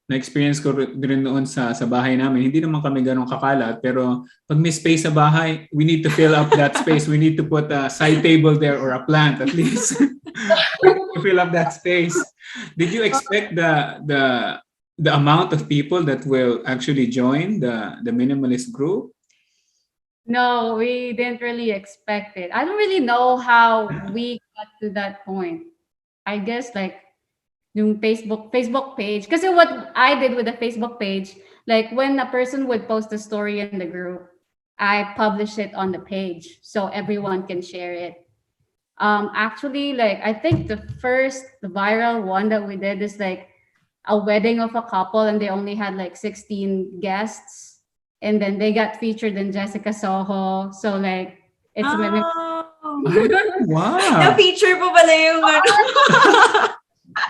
na-experience ko rin noon sa bahay namin. Hindi naman kami ganun kakalat, pero pag may space sa bahay, we need to fill up that space. We need to put a side table there or a plant at least to fill up that space. Did you expect the amount of people that will actually join the minimalist group? No, we didn't really expect it. I don't really know how we got to that point. I guess like yung Facebook page. Because what I did with the Facebook page, like when a person would post a story in the group, I publish it on the page so everyone can share it. Actually, like I think the first viral one that we did is like a wedding of a couple, and they only had like 16 guests, and then they got featured in Jessica Soho. So like it's Oh. Wow. Na-feature po pala yung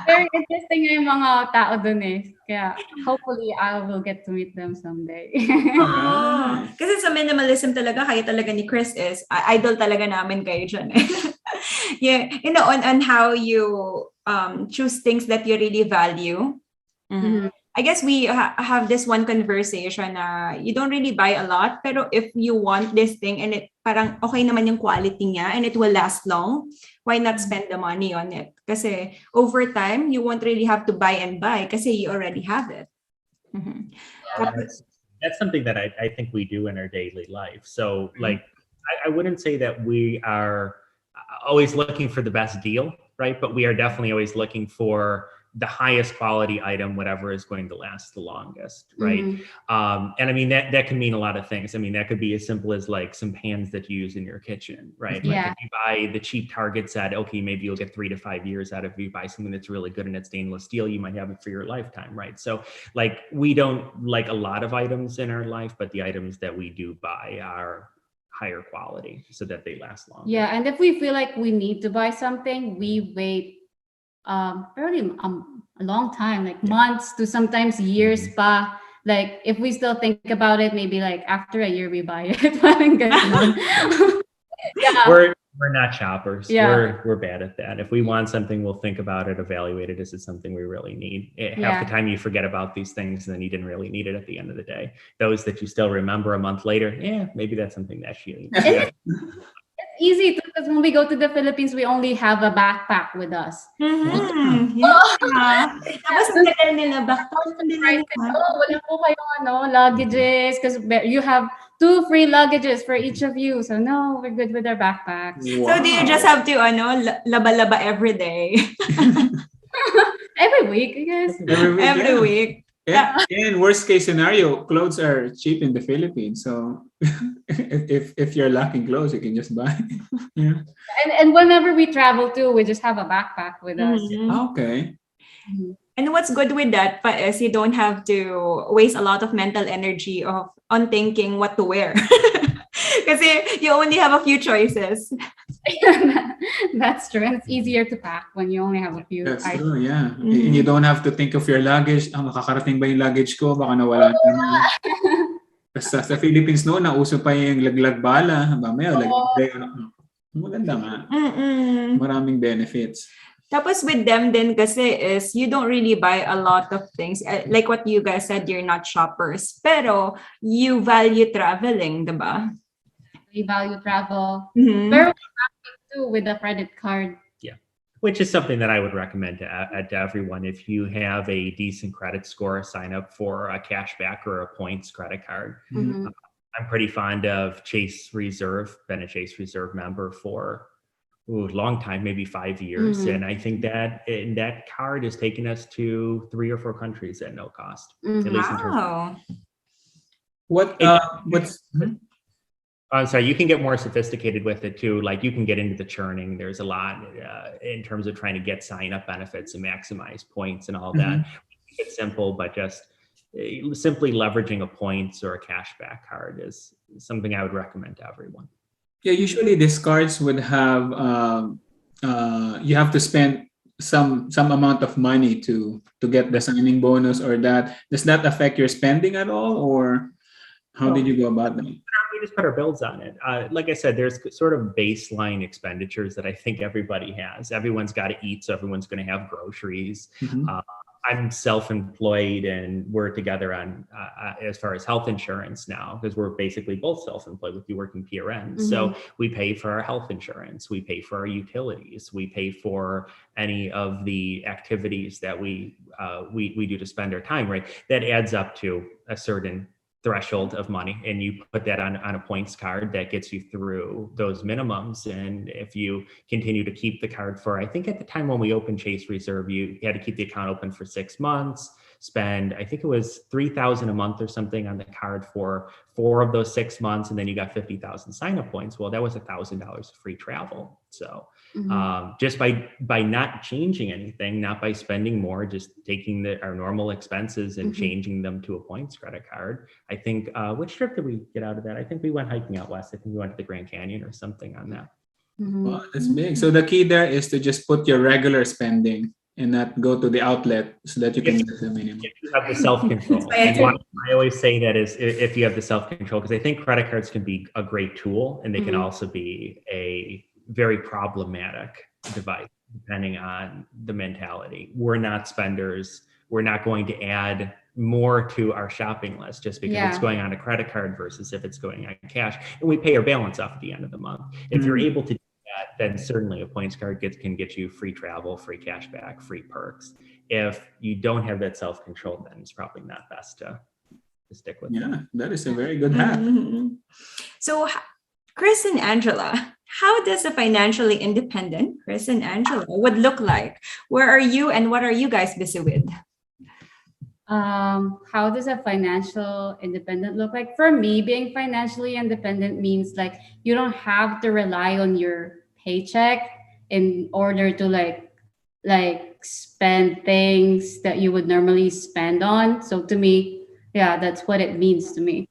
very interesting yung mga tao dun eh. Kaya hopefully I will get to meet them someday. Oh. Kasi sa minimalism talaga, kayo talaga ni Chris is, idol talaga namin kayo dyan eh. Yeah, you know, on how you choose things that you really value. Mhm. I guess we have this one conversation na you don't really buy a lot, pero if you want this thing and it parang okay naman yung quality niya and it will last long, why not spend the money on it? Kasi over time, you won't really have to buy and buy kasi you already have it. Mhm. That's something that I think we do in our daily life. So like, I wouldn't say that we are always looking for the best deal, right? But we are definitely always looking for the highest quality item, whatever is going to last the longest, right? And I mean, that can mean a lot of things. I mean, that could be as simple as like some pans that you use in your kitchen, right? Yeah. Like if you buy the cheap Target set, okay, maybe you'll get 3 to 5 years out of it. If you buy something that's really good and it's stainless steel, you might have it for your lifetime, right? So like, we don't like a lot of items in our life, but the items that we do buy are higher quality so that they last longer. Yeah, and if we feel like we need to buy something, we wait fairly a long time, like months to sometimes years pa. Like if we still think about it, maybe like after a year we buy it. Parang ganon. Yeah. We're not shoppers. Yeah. We're bad at that. If we want something, we'll think about it, evaluate it. Is it something we really need? Half the time you forget about these things and then you didn't really need it at the end of the day. Those that you still remember a month later, maybe that's something that you need. It's easy because when we go to the Philippines, we only have a backpack with us. Yeah. Tapos ang tagal nila, backpack nila. Wala po kayong luggages because you have 2 free luggages for each of you. So no, we're good with our backpacks. So do you just have to laba-laba every day? Every week, I guess. Every week. And worst case scenario, clothes are cheap in the Philippines. So if you're lacking clothes, you can just buy. Yeah. And whenever we travel too, we just have a backpack with us. Okay. And what's good with that pa is you don't have to waste a lot of mental energy on thinking what to wear. Kasi you only have a few choices. That's true. And it's easier to pack when you only have a few That's items. true, yeah. And you don't have to think of your luggage. Makakarating ba yung luggage ko? Baka nawala na naman. Basta sa Philippines noon, nauso pa yung laglag bala. Mamaya, maganda nga. Maraming benefits. Tapos with them din kasi is you don't really buy a lot of things. Like what you guys said, you're not shoppers. Pero you value traveling, diba? We value travel. Very happy too with a credit card. Yeah, which is something that I would recommend to everyone. If you have a decent credit score, sign up for a cashback or a points credit card. I'm pretty fond of Chase Reserve. Been a Chase Reserve member for a long time, maybe 5 years, and I think that card has taken us to 3 or 4 countries at no cost. At least in terms of I'm sorry, you can get more sophisticated with it too. Like you can get into the churning. There's a lot in terms of trying to get sign-up benefits and maximize points and all that. It's simple, but just simply leveraging a points or a cashback card is something I would recommend to everyone. Yeah, usually these cards would have you have to spend some amount of money to get the signing bonus or that. Does that affect your spending at all, or how did you go about that? We just put our bills on it. Like I said, there's sort of baseline expenditures that I think everybody has. Everyone's got to eat, so everyone's going to have groceries. I'm self-employed, and we're together on as far as health insurance now, because we're basically both self-employed with you working PRN. So we pay for our health insurance, we pay for our utilities, we pay for any of the activities that we do to spend our time. Right, that adds up to a certain threshold of money, and you put that on a points card that gets you through those minimums. And if you continue to keep the card for, I think at the time when we opened Chase Reserve, you had to keep the account open for 6 months, spend, I think it was $3,000 a month or something on the card for 4 of those 6 months, and then you got 50,000 sign-up points. Well, that was $1,000 of free travel. So just by not changing anything, not by spending more, just taking our normal expenses and changing them to a points credit card. I think, which trip did we get out of that? I think we went hiking out west. I think we went to the Grand Canyon or something on that. Wow, that's big. So the key there is to just put your regular spending and not go to the outlet so that you can get the minimum. If you have the self-control. And why I always say that is if you have the self-control, because I think credit cards can be a great tool, and they can also be a very problematic device, depending on the mentality. We're not spenders. We're not going to add more to our shopping list just because it's going on a credit card versus if it's going on cash. And we pay our balance off at the end of the month. If you're able to do that, then certainly a points card can get you free travel, free cash back, free perks. If you don't have that self-control, then it's probably not best to stick with it. That is a very good hack. So Chris and Angela, how does a financially independent Chris and Angela would look like? Where are you and what are you guys busy with? How does a financial independent look like? For me, being financially independent means like you don't have to rely on your paycheck in order to like spend things that you would normally spend on. So to me, that's what it means to me.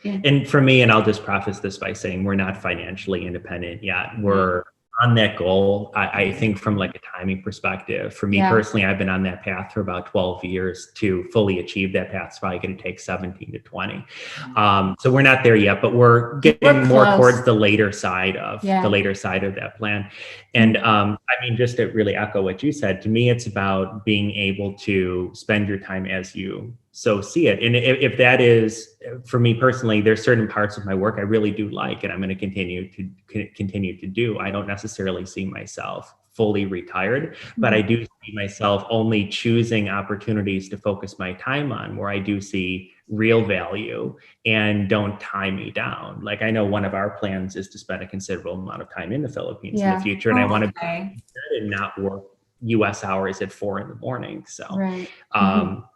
Yeah. And for me, and I'll just preface this by saying we're not financially independent yet. We're on that goal. I think from like a timing perspective, for me personally, I've been on that path for about 12 years to fully achieve that path. It's probably going to take 17 to 20. So we're not there yet, but we're getting more towards the later side of that plan. And I mean, just to really echo what you said, to me, it's about being able to spend your time as you so see it. And if that is, for me personally, there's certain parts of my work I really do like, and I'm going to continue to do. I don't necessarily see myself fully retired, but I do see myself only choosing opportunities to focus my time on where I do see real value and don't tie me down. Like I know one of our plans is to spend a considerable amount of time in the Philippines in the future, and I want to be good and not work US hours at 4 a.m. So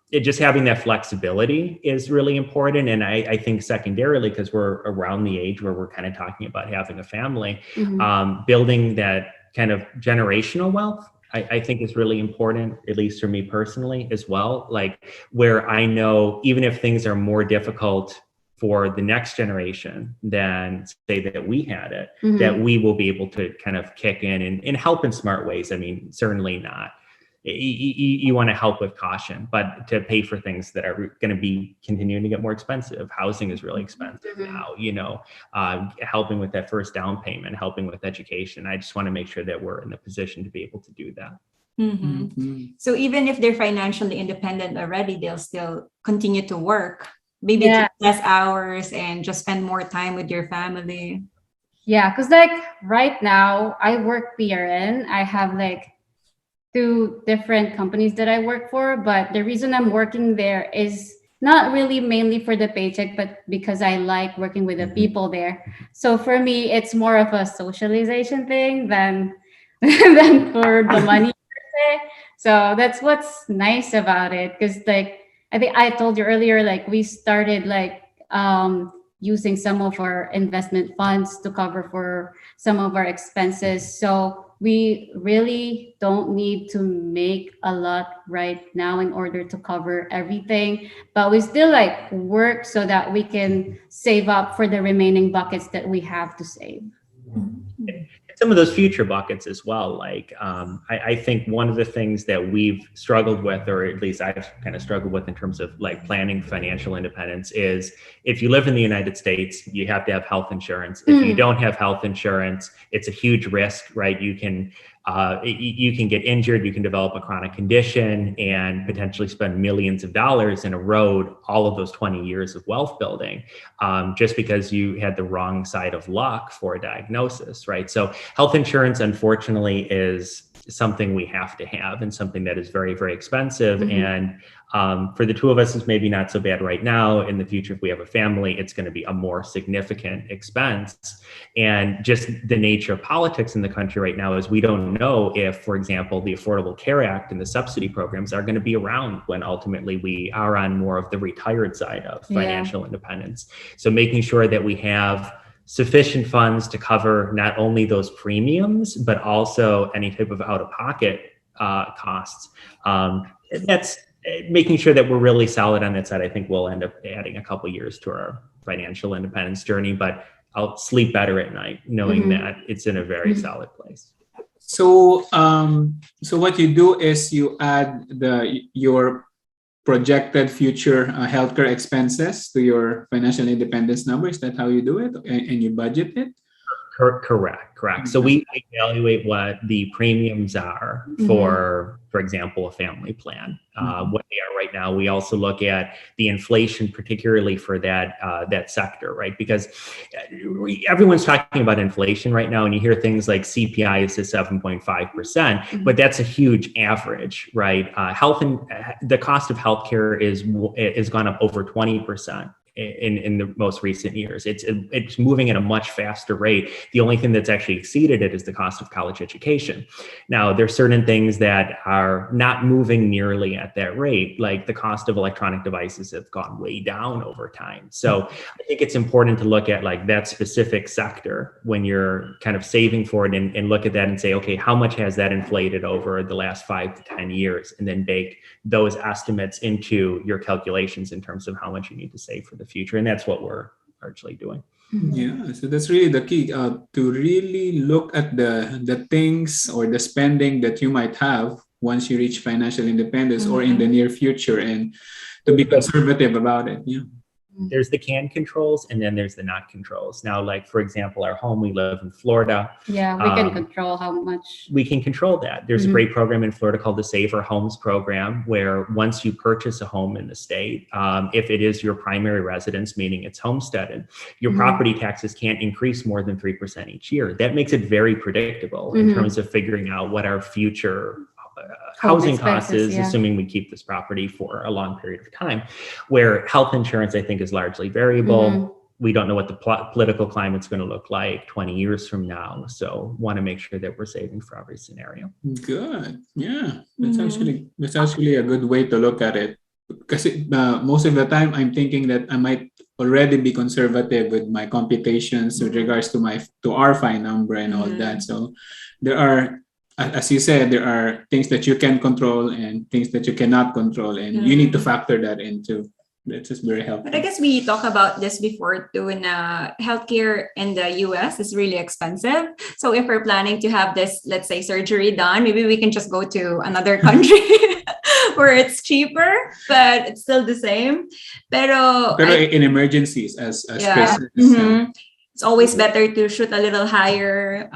it just having that flexibility is really important. And I think secondarily, because we're around the age where we're kind of talking about having a family, building that kind of generational wealth, I think is really important, at least for me personally as well. Like where I know, even if things are more difficult for the next generation than say that we had it, that we will be able to kind of kick in and help in smart ways. I mean, certainly not. You want to help with caution, but to pay for things that are going to be continuing to get more expensive. Housing is really expensive now, helping with that first down payment, helping with education. I just want to make sure that we're in the position to be able to do that. So even if they're financially independent already, they'll still continue to work, maybe less hours and just spend more time with your family. Yeah, because like right now I work PRN. I have like 2 different companies that I work for, but the reason I'm working there is not really mainly for the paycheck, but because I like working with the people there. So for me, it's more of a socialization thing than for the money per se. So that's what's nice about it. Because like I think I told you earlier, like we started like using some of our investment funds to cover for some of our expenses. So we really don't need to make a lot right now in order to cover everything, but we still like work so that we can save up for the remaining buckets that we have to save. Some of those future buckets as well. Like, I think one of the things that we've struggled with, or at least I've kind of struggled with in terms of like planning financial independence, is if you live in the United States, you have to have health insurance. If you don't have health insurance, it's a huge risk, right? You can get injured, you can develop a chronic condition, and potentially spend millions of dollars and erode all of those 20 years of wealth building, just because you had the wrong side of luck for a diagnosis, right? So health insurance, unfortunately, is something we have to have, and something that is very, very expensive. And for the two of us, it's maybe not so bad right now. In the future, if we have a family, it's going to be a more significant expense. And just the nature of politics in the country right now is we don't know if, for example, the Affordable Care Act and the subsidy programs are going to be around when ultimately we are on more of the retired side of financial independence. So making sure that we have sufficient funds to cover not only those premiums, but also any type of out-of-pocket costs. That's making sure that we're really solid on that side. I think we'll end up adding a couple years to our financial independence journey, but I'll sleep better at night knowing that it's in a very solid place. So, so what you do is you add your projected future healthcare expenses to your financial independence number. Is that how you do it? And you budget it? Correct. So we evaluate what the premiums are for example, a family plan, what they are right now. We also look at the inflation, particularly for that sector, right? Because everyone's talking about inflation right now, and you hear things like CPI is at 7.5%, but that's a huge average, right? The cost of healthcare is gone up over 20%. In the most recent years. It's moving at a much faster rate. The only thing that's actually exceeded it is the cost of college education. Now, there's certain things that are not moving nearly at that rate, like the cost of electronic devices have gone way down over time. So I think it's important to look at like that specific sector when you're kind of saving for it, and look at that and say, okay, how much has that inflated over the last 5 to 10 years? And then bake those estimates into your calculations in terms of how much you need to save for the future. And that's what we're largely doing. Yeah, so that's really the key, to really look at the things or the spending that you might have once you reach financial independence or in the near future, and to be conservative about it. Yeah. There's the can controls, and then there's the not controls. Now, like, for example, our home, we live in Florida. Yeah, we can control how much. We can control that. There's a great program in Florida called the Save Our Homes program, where once you purchase a home in the state, if it is your primary residence, meaning it's homesteaded, your property taxes can't increase more than 3% each year. That makes it very predictable in terms of figuring out what our future housing costs is, assuming we keep this property for a long period of time. Where health insurance, I think, is largely variable. We don't know what the political climate's going to look like 20 years from now. So want to make sure that we're saving for every scenario. Good. Yeah. That's actually a good way to look at it. Because most of the time I'm thinking that I might already be conservative with my computations with regards to our FI number and all that. So there are, as you said, there are things that you can control and things that you cannot control, and you need to factor that into. That's just very helpful. But I guess we talked about this before too. In healthcare in the US is really expensive. So if we're planning to have this, let's say, surgery done, maybe we can just go to another country where it's cheaper, but it's still the same. Pero in emergencies, as Chris said. It's always better to shoot a little higher,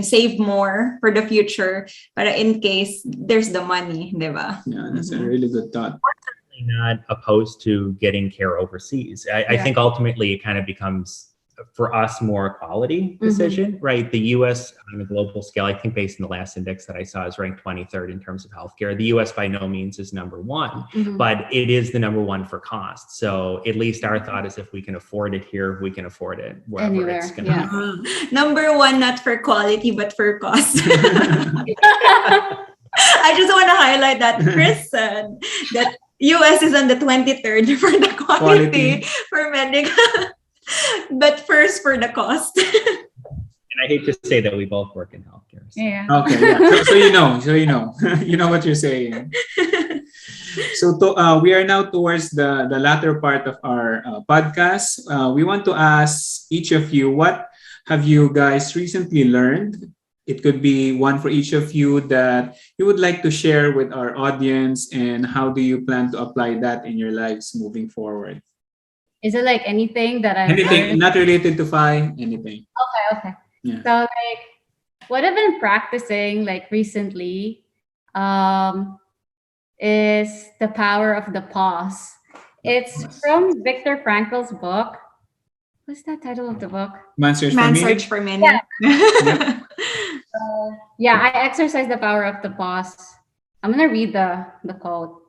save more for the future, but in case there's the money, diba? Yeah, that's a really good thought. Not opposed to getting care overseas. I think ultimately it kind of becomes, for us, more a quality decision, right? The US on a global scale, I think based on the last index that I saw, is ranked 23rd in terms of healthcare. The US by no means is number one, but it is the number one for cost. So at least our thought is, if we can afford it here, we can afford it wherever anywhere, it's going to be. Number one, not for quality, but for cost. I just want to highlight that Chris said that US is on the 23rd for the quality. For medical. But first for the cost. And I hate to say that we both work in healthcare. So. Yeah. Okay, yeah. So you know, you know what you're saying. So we are now towards the latter part of our podcast. We want to ask each of you, what have you guys recently learned? It could be one for each of you that you would like to share with our audience, and how do you plan to apply that in your lives moving forward? Is it like anything that I've Anything learned? not related to FI, anything. Okay. Yeah. So like what I've been practicing like recently is the power of the pause. It's from Viktor Frankl's book. What's the title of the book? Man Search for Man Meaning? search for meaning. Yep. Yeah, I exercise the power of the pause. I'm gonna read the quote.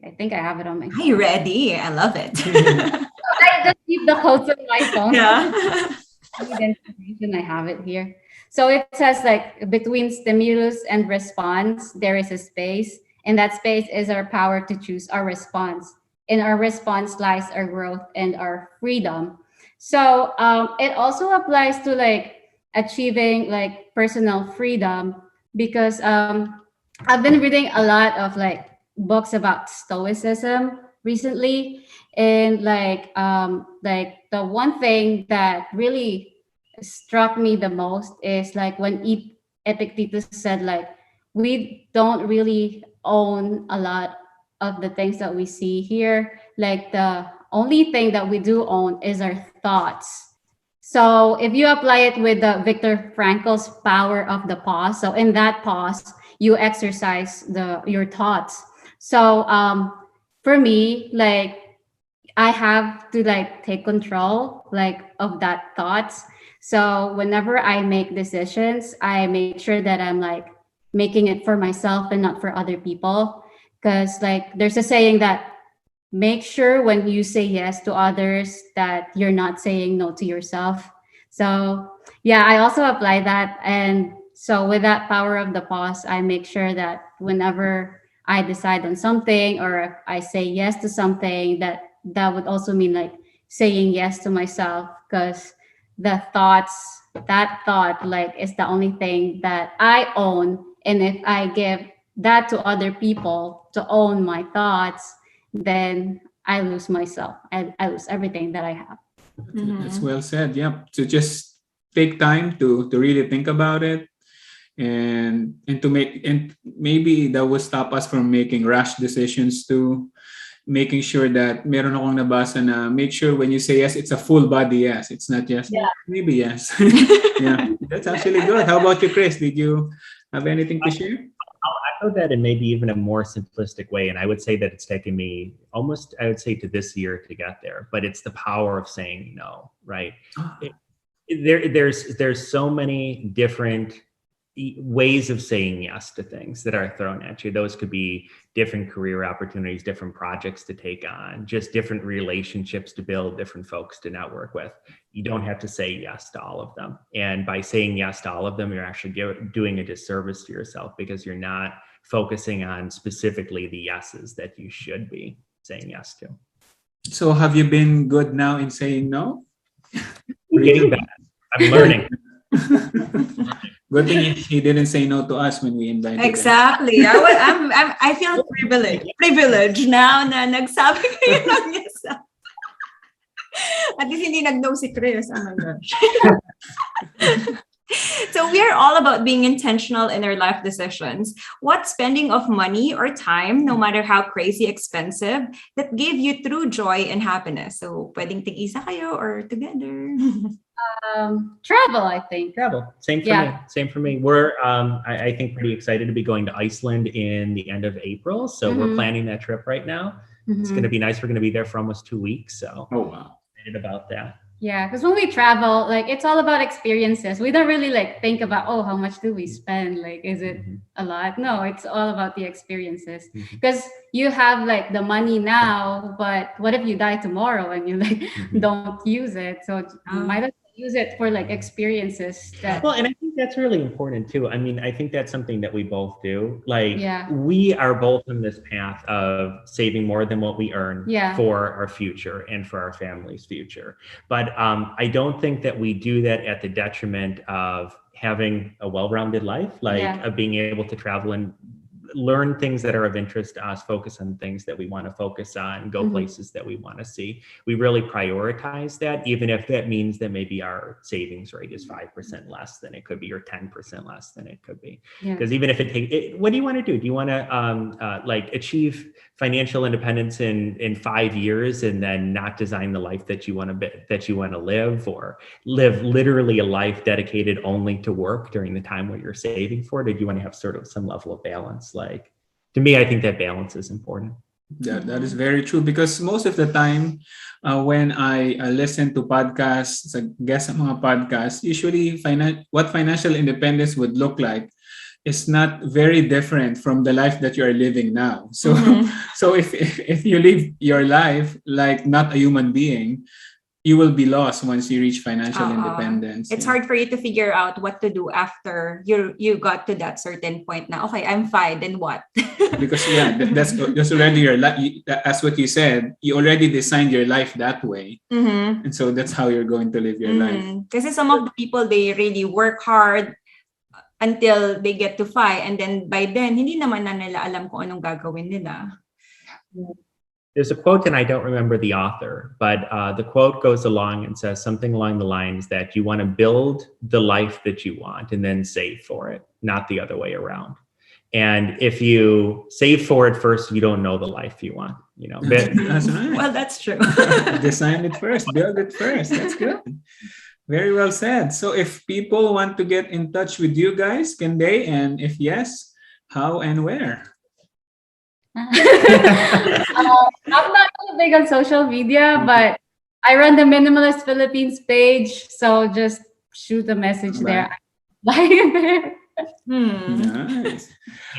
I think I have it on my Are phone. you ready? I love it. I just keep the quotes on my phone. Yeah. The information, I have it here. So it says like between stimulus and response, there is a space, and that space is our power to choose our response. In our response lies our growth and our freedom. So it also applies to like achieving like personal freedom, because I've been reading a lot of like books about stoicism recently, and like the one thing that really struck me the most is like when Epictetus said like we don't really own a lot of the things that we see here. Like the only thing that we do own is our thoughts. So if you apply it with the Viktor Frankl's power of the pause, so in that pause you exercise your thoughts. So for me, like I have to like take control like of that thoughts. So whenever I make decisions, I make sure that I'm like making it for myself and not for other people. Because like there's a saying that make sure when you say yes to others that you're not saying no to yourself. So yeah, I also apply that. And so with that power of the pause, I make sure that whenever I decide on something, or if I say yes to something, that would also mean like saying yes to myself, because that thought like is the only thing that I own. And if I give that to other people to own my thoughts, then I lose myself. I lose everything that I have. That's well said. Yeah. So just take time to really think about it, and to make, and maybe that will stop us from making rash decisions too. Making sure that meron akong nabasa na make sure when you say yes, it's a full body yes. It's not just maybe yes. Yeah, that's actually good. How about you, Chris? Did you have anything to share? I'll echo that in maybe even a more simplistic way. And I would say that it's taken me almost, I would say, to this year to get there. But it's the power of saying no, right? There's so many different ways of saying yes to things that are thrown at you. Those could be different career opportunities, different projects to take on, just different relationships to build, different folks to network with. You don't have to say yes to all of them. And by saying yes to all of them, you're actually doing a disservice to yourself, because you're not focusing on specifically the yeses that you should be saying yes to. So have you been good now in saying no? I'm getting better. I'm learning. Good thing he didn't say no to us when we invited him. Exactly. I feel privileged now na nagsabi kayo ng yes. At least hindi nag-no si Chris. Oh my gosh. So we are all about being intentional in our life decisions. What spending of money or time, no matter how crazy expensive, that gave you true joy and happiness? So pwedeng tig-isa kayo or together. Travel, I think. Travel. Same for me. Same for me. We're, I think, pretty excited to be going to Iceland in the end of April. So we're planning that trip right now. It's going to be nice. We're going to be there for almost 2 weeks. So excited about that. Yeah, because when we travel, like it's all about experiences. We don't really like think about, oh, how much do we spend? Like, is it a lot? No, it's all about the experiences. Because you have like the money now, but what if you die tomorrow and you like don't use it? So you might as well use it for like experiences that Well, and I think that's really important too. I mean, I think that's something that we both do. Like, Yeah. we are both on this path of saving more than what we earn Yeah. for our future and for our family's future. But I don't think that we do that at the detriment of having a well-rounded life, like Yeah. of being able to travel and learn things that are of interest to us, focus on things that we want to focus on, go places that we want to see. We really prioritize that, even if that means that maybe our savings rate is 5% less than it could be, or 10% less than it could be. Yeah. Because even if what do you want to do? Do you want to like achieve financial independence in 5 years and then not design the life that you want to live, or live literally a life dedicated only to work during the time where you're saving for it? Or do you want to have sort of some level of balance? Like, to me, I think that balance is important. That is very true, because most of the time when I listen to podcasts, guest sa mga podcasts, usually what financial independence would look like is not very different from the life that you are living now. So so if you live your life like not a human being, you will be lost once you reach financial independence. It's hard for you to figure out what to do after you got to that certain point. Now, okay, I'm fine. Then what? Because that's already your life. As what you said, you already designed your life that way, and so that's how you're going to live your life. Because some of the people, they really work hard until they get to FI, and then by then hindi naman na nila alam kung anong gagawin nila. There's a quote, and I don't remember the author, but the quote goes along and says something along the lines that you want to build the life that you want and then save for it, not the other way around. And if you save for it first, you don't know the life you want. You know, That's right. Well, that's true. Design it first, build it first. That's good. Very well said. So if people want to get in touch with you guys, can they? And if yes, how and where? I'm not really big on social media, but I run the Minimalist Philippines page, so just shoot a message there. Nice.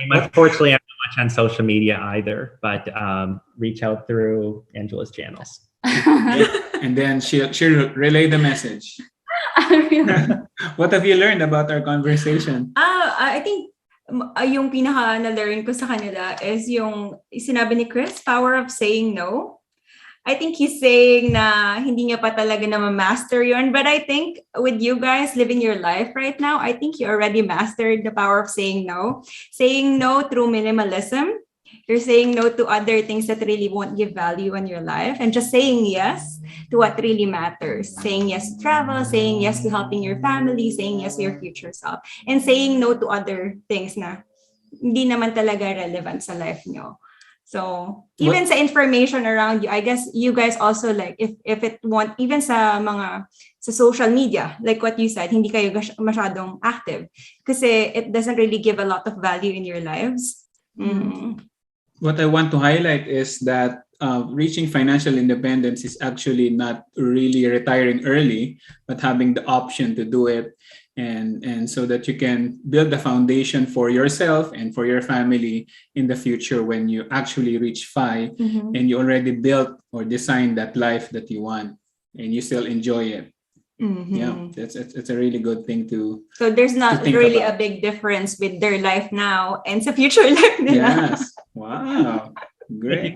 Unfortunately, I'm not much on social media either, but reach out through Angela's channels. And then she'll relay the message. What have you learned about our conversation? I think yung pinaka na-learn ko sa kanila is yung sinabi ni Chris, power of saying no. I think he's saying na hindi niya pa talaga na ma-master yun. But I think with you guys living your life right now, I think you already mastered the power of saying no. Saying no through minimalism. You're saying no to other things that really won't give value in your life, and just saying yes to what really matters. Saying yes to travel, saying yes to helping your family, saying yes to your future self, and saying no to other things na hindi naman talaga relevant sa life nyo. So, even sa information around you, I guess you guys also, like, if it want, even sa social media, like what you said, hindi kayo masyadong active kasi it doesn't really give a lot of value in your lives. What I want to highlight is that reaching financial independence is actually not really retiring early, but having the option to do it, and so that you can build the foundation for yourself and for your family in the future when you actually reach FI, and you already built or designed that life that you want, and you still enjoy it. Yeah, it's a really good thing to. So there's not really a big difference with their life now and sa future life nila. Yes. Wow. Great.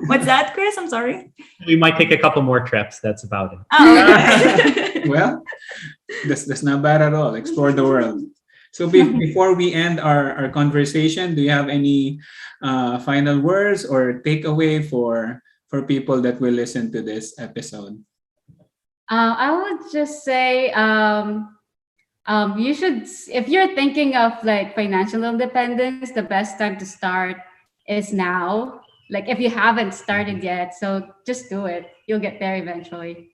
What's that, Chris? I'm sorry. We might take a couple more trips. That's about it. Oh, okay. Well, that's not bad at all. Explore the world. So before we end our conversation, do you have any final words or takeaway for people that will listen to this episode? I would just say you should, if you're thinking of like financial independence, the best time to start is now. Like if you haven't started yet, so just do it. You'll get there eventually.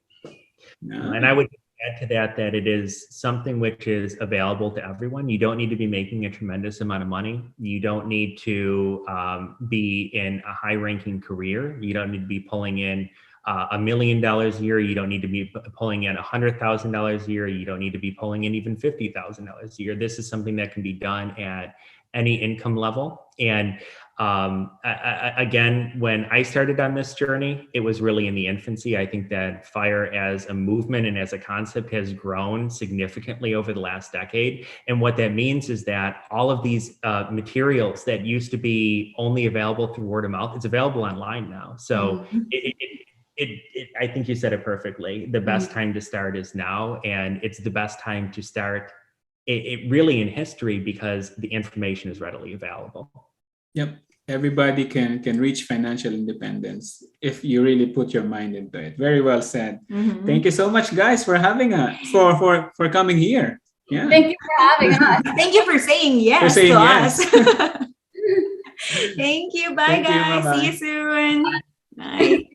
And I would add to that it is something which is available to everyone. You don't need to be making a tremendous amount of money. You don't need to be in a high-ranking career. You don't need to be pulling in $1 million a year. You don't need to be pulling in $100,000 a year. You don't need to be pulling in even $50,000 a year. This is something that can be done at any income level. And again, when I started on this journey, it was really in the infancy. I think that FIRE as a movement and as a concept has grown significantly over the last decade. And what that means is that all of these materials that used to be only available through word of mouth, it's available online now. So I think you said it perfectly. The best time to start is now, and it's the best time to start it really in history because the information is readily available. Yep. Everybody can reach financial independence if you really put your mind into it. Very well said. Thank you so much, guys, for having us, for coming here. Yeah. Thank you for having us. Thank you for saying yes to us. Thank you. Bye, guys. Bye-bye. See you soon. Bye.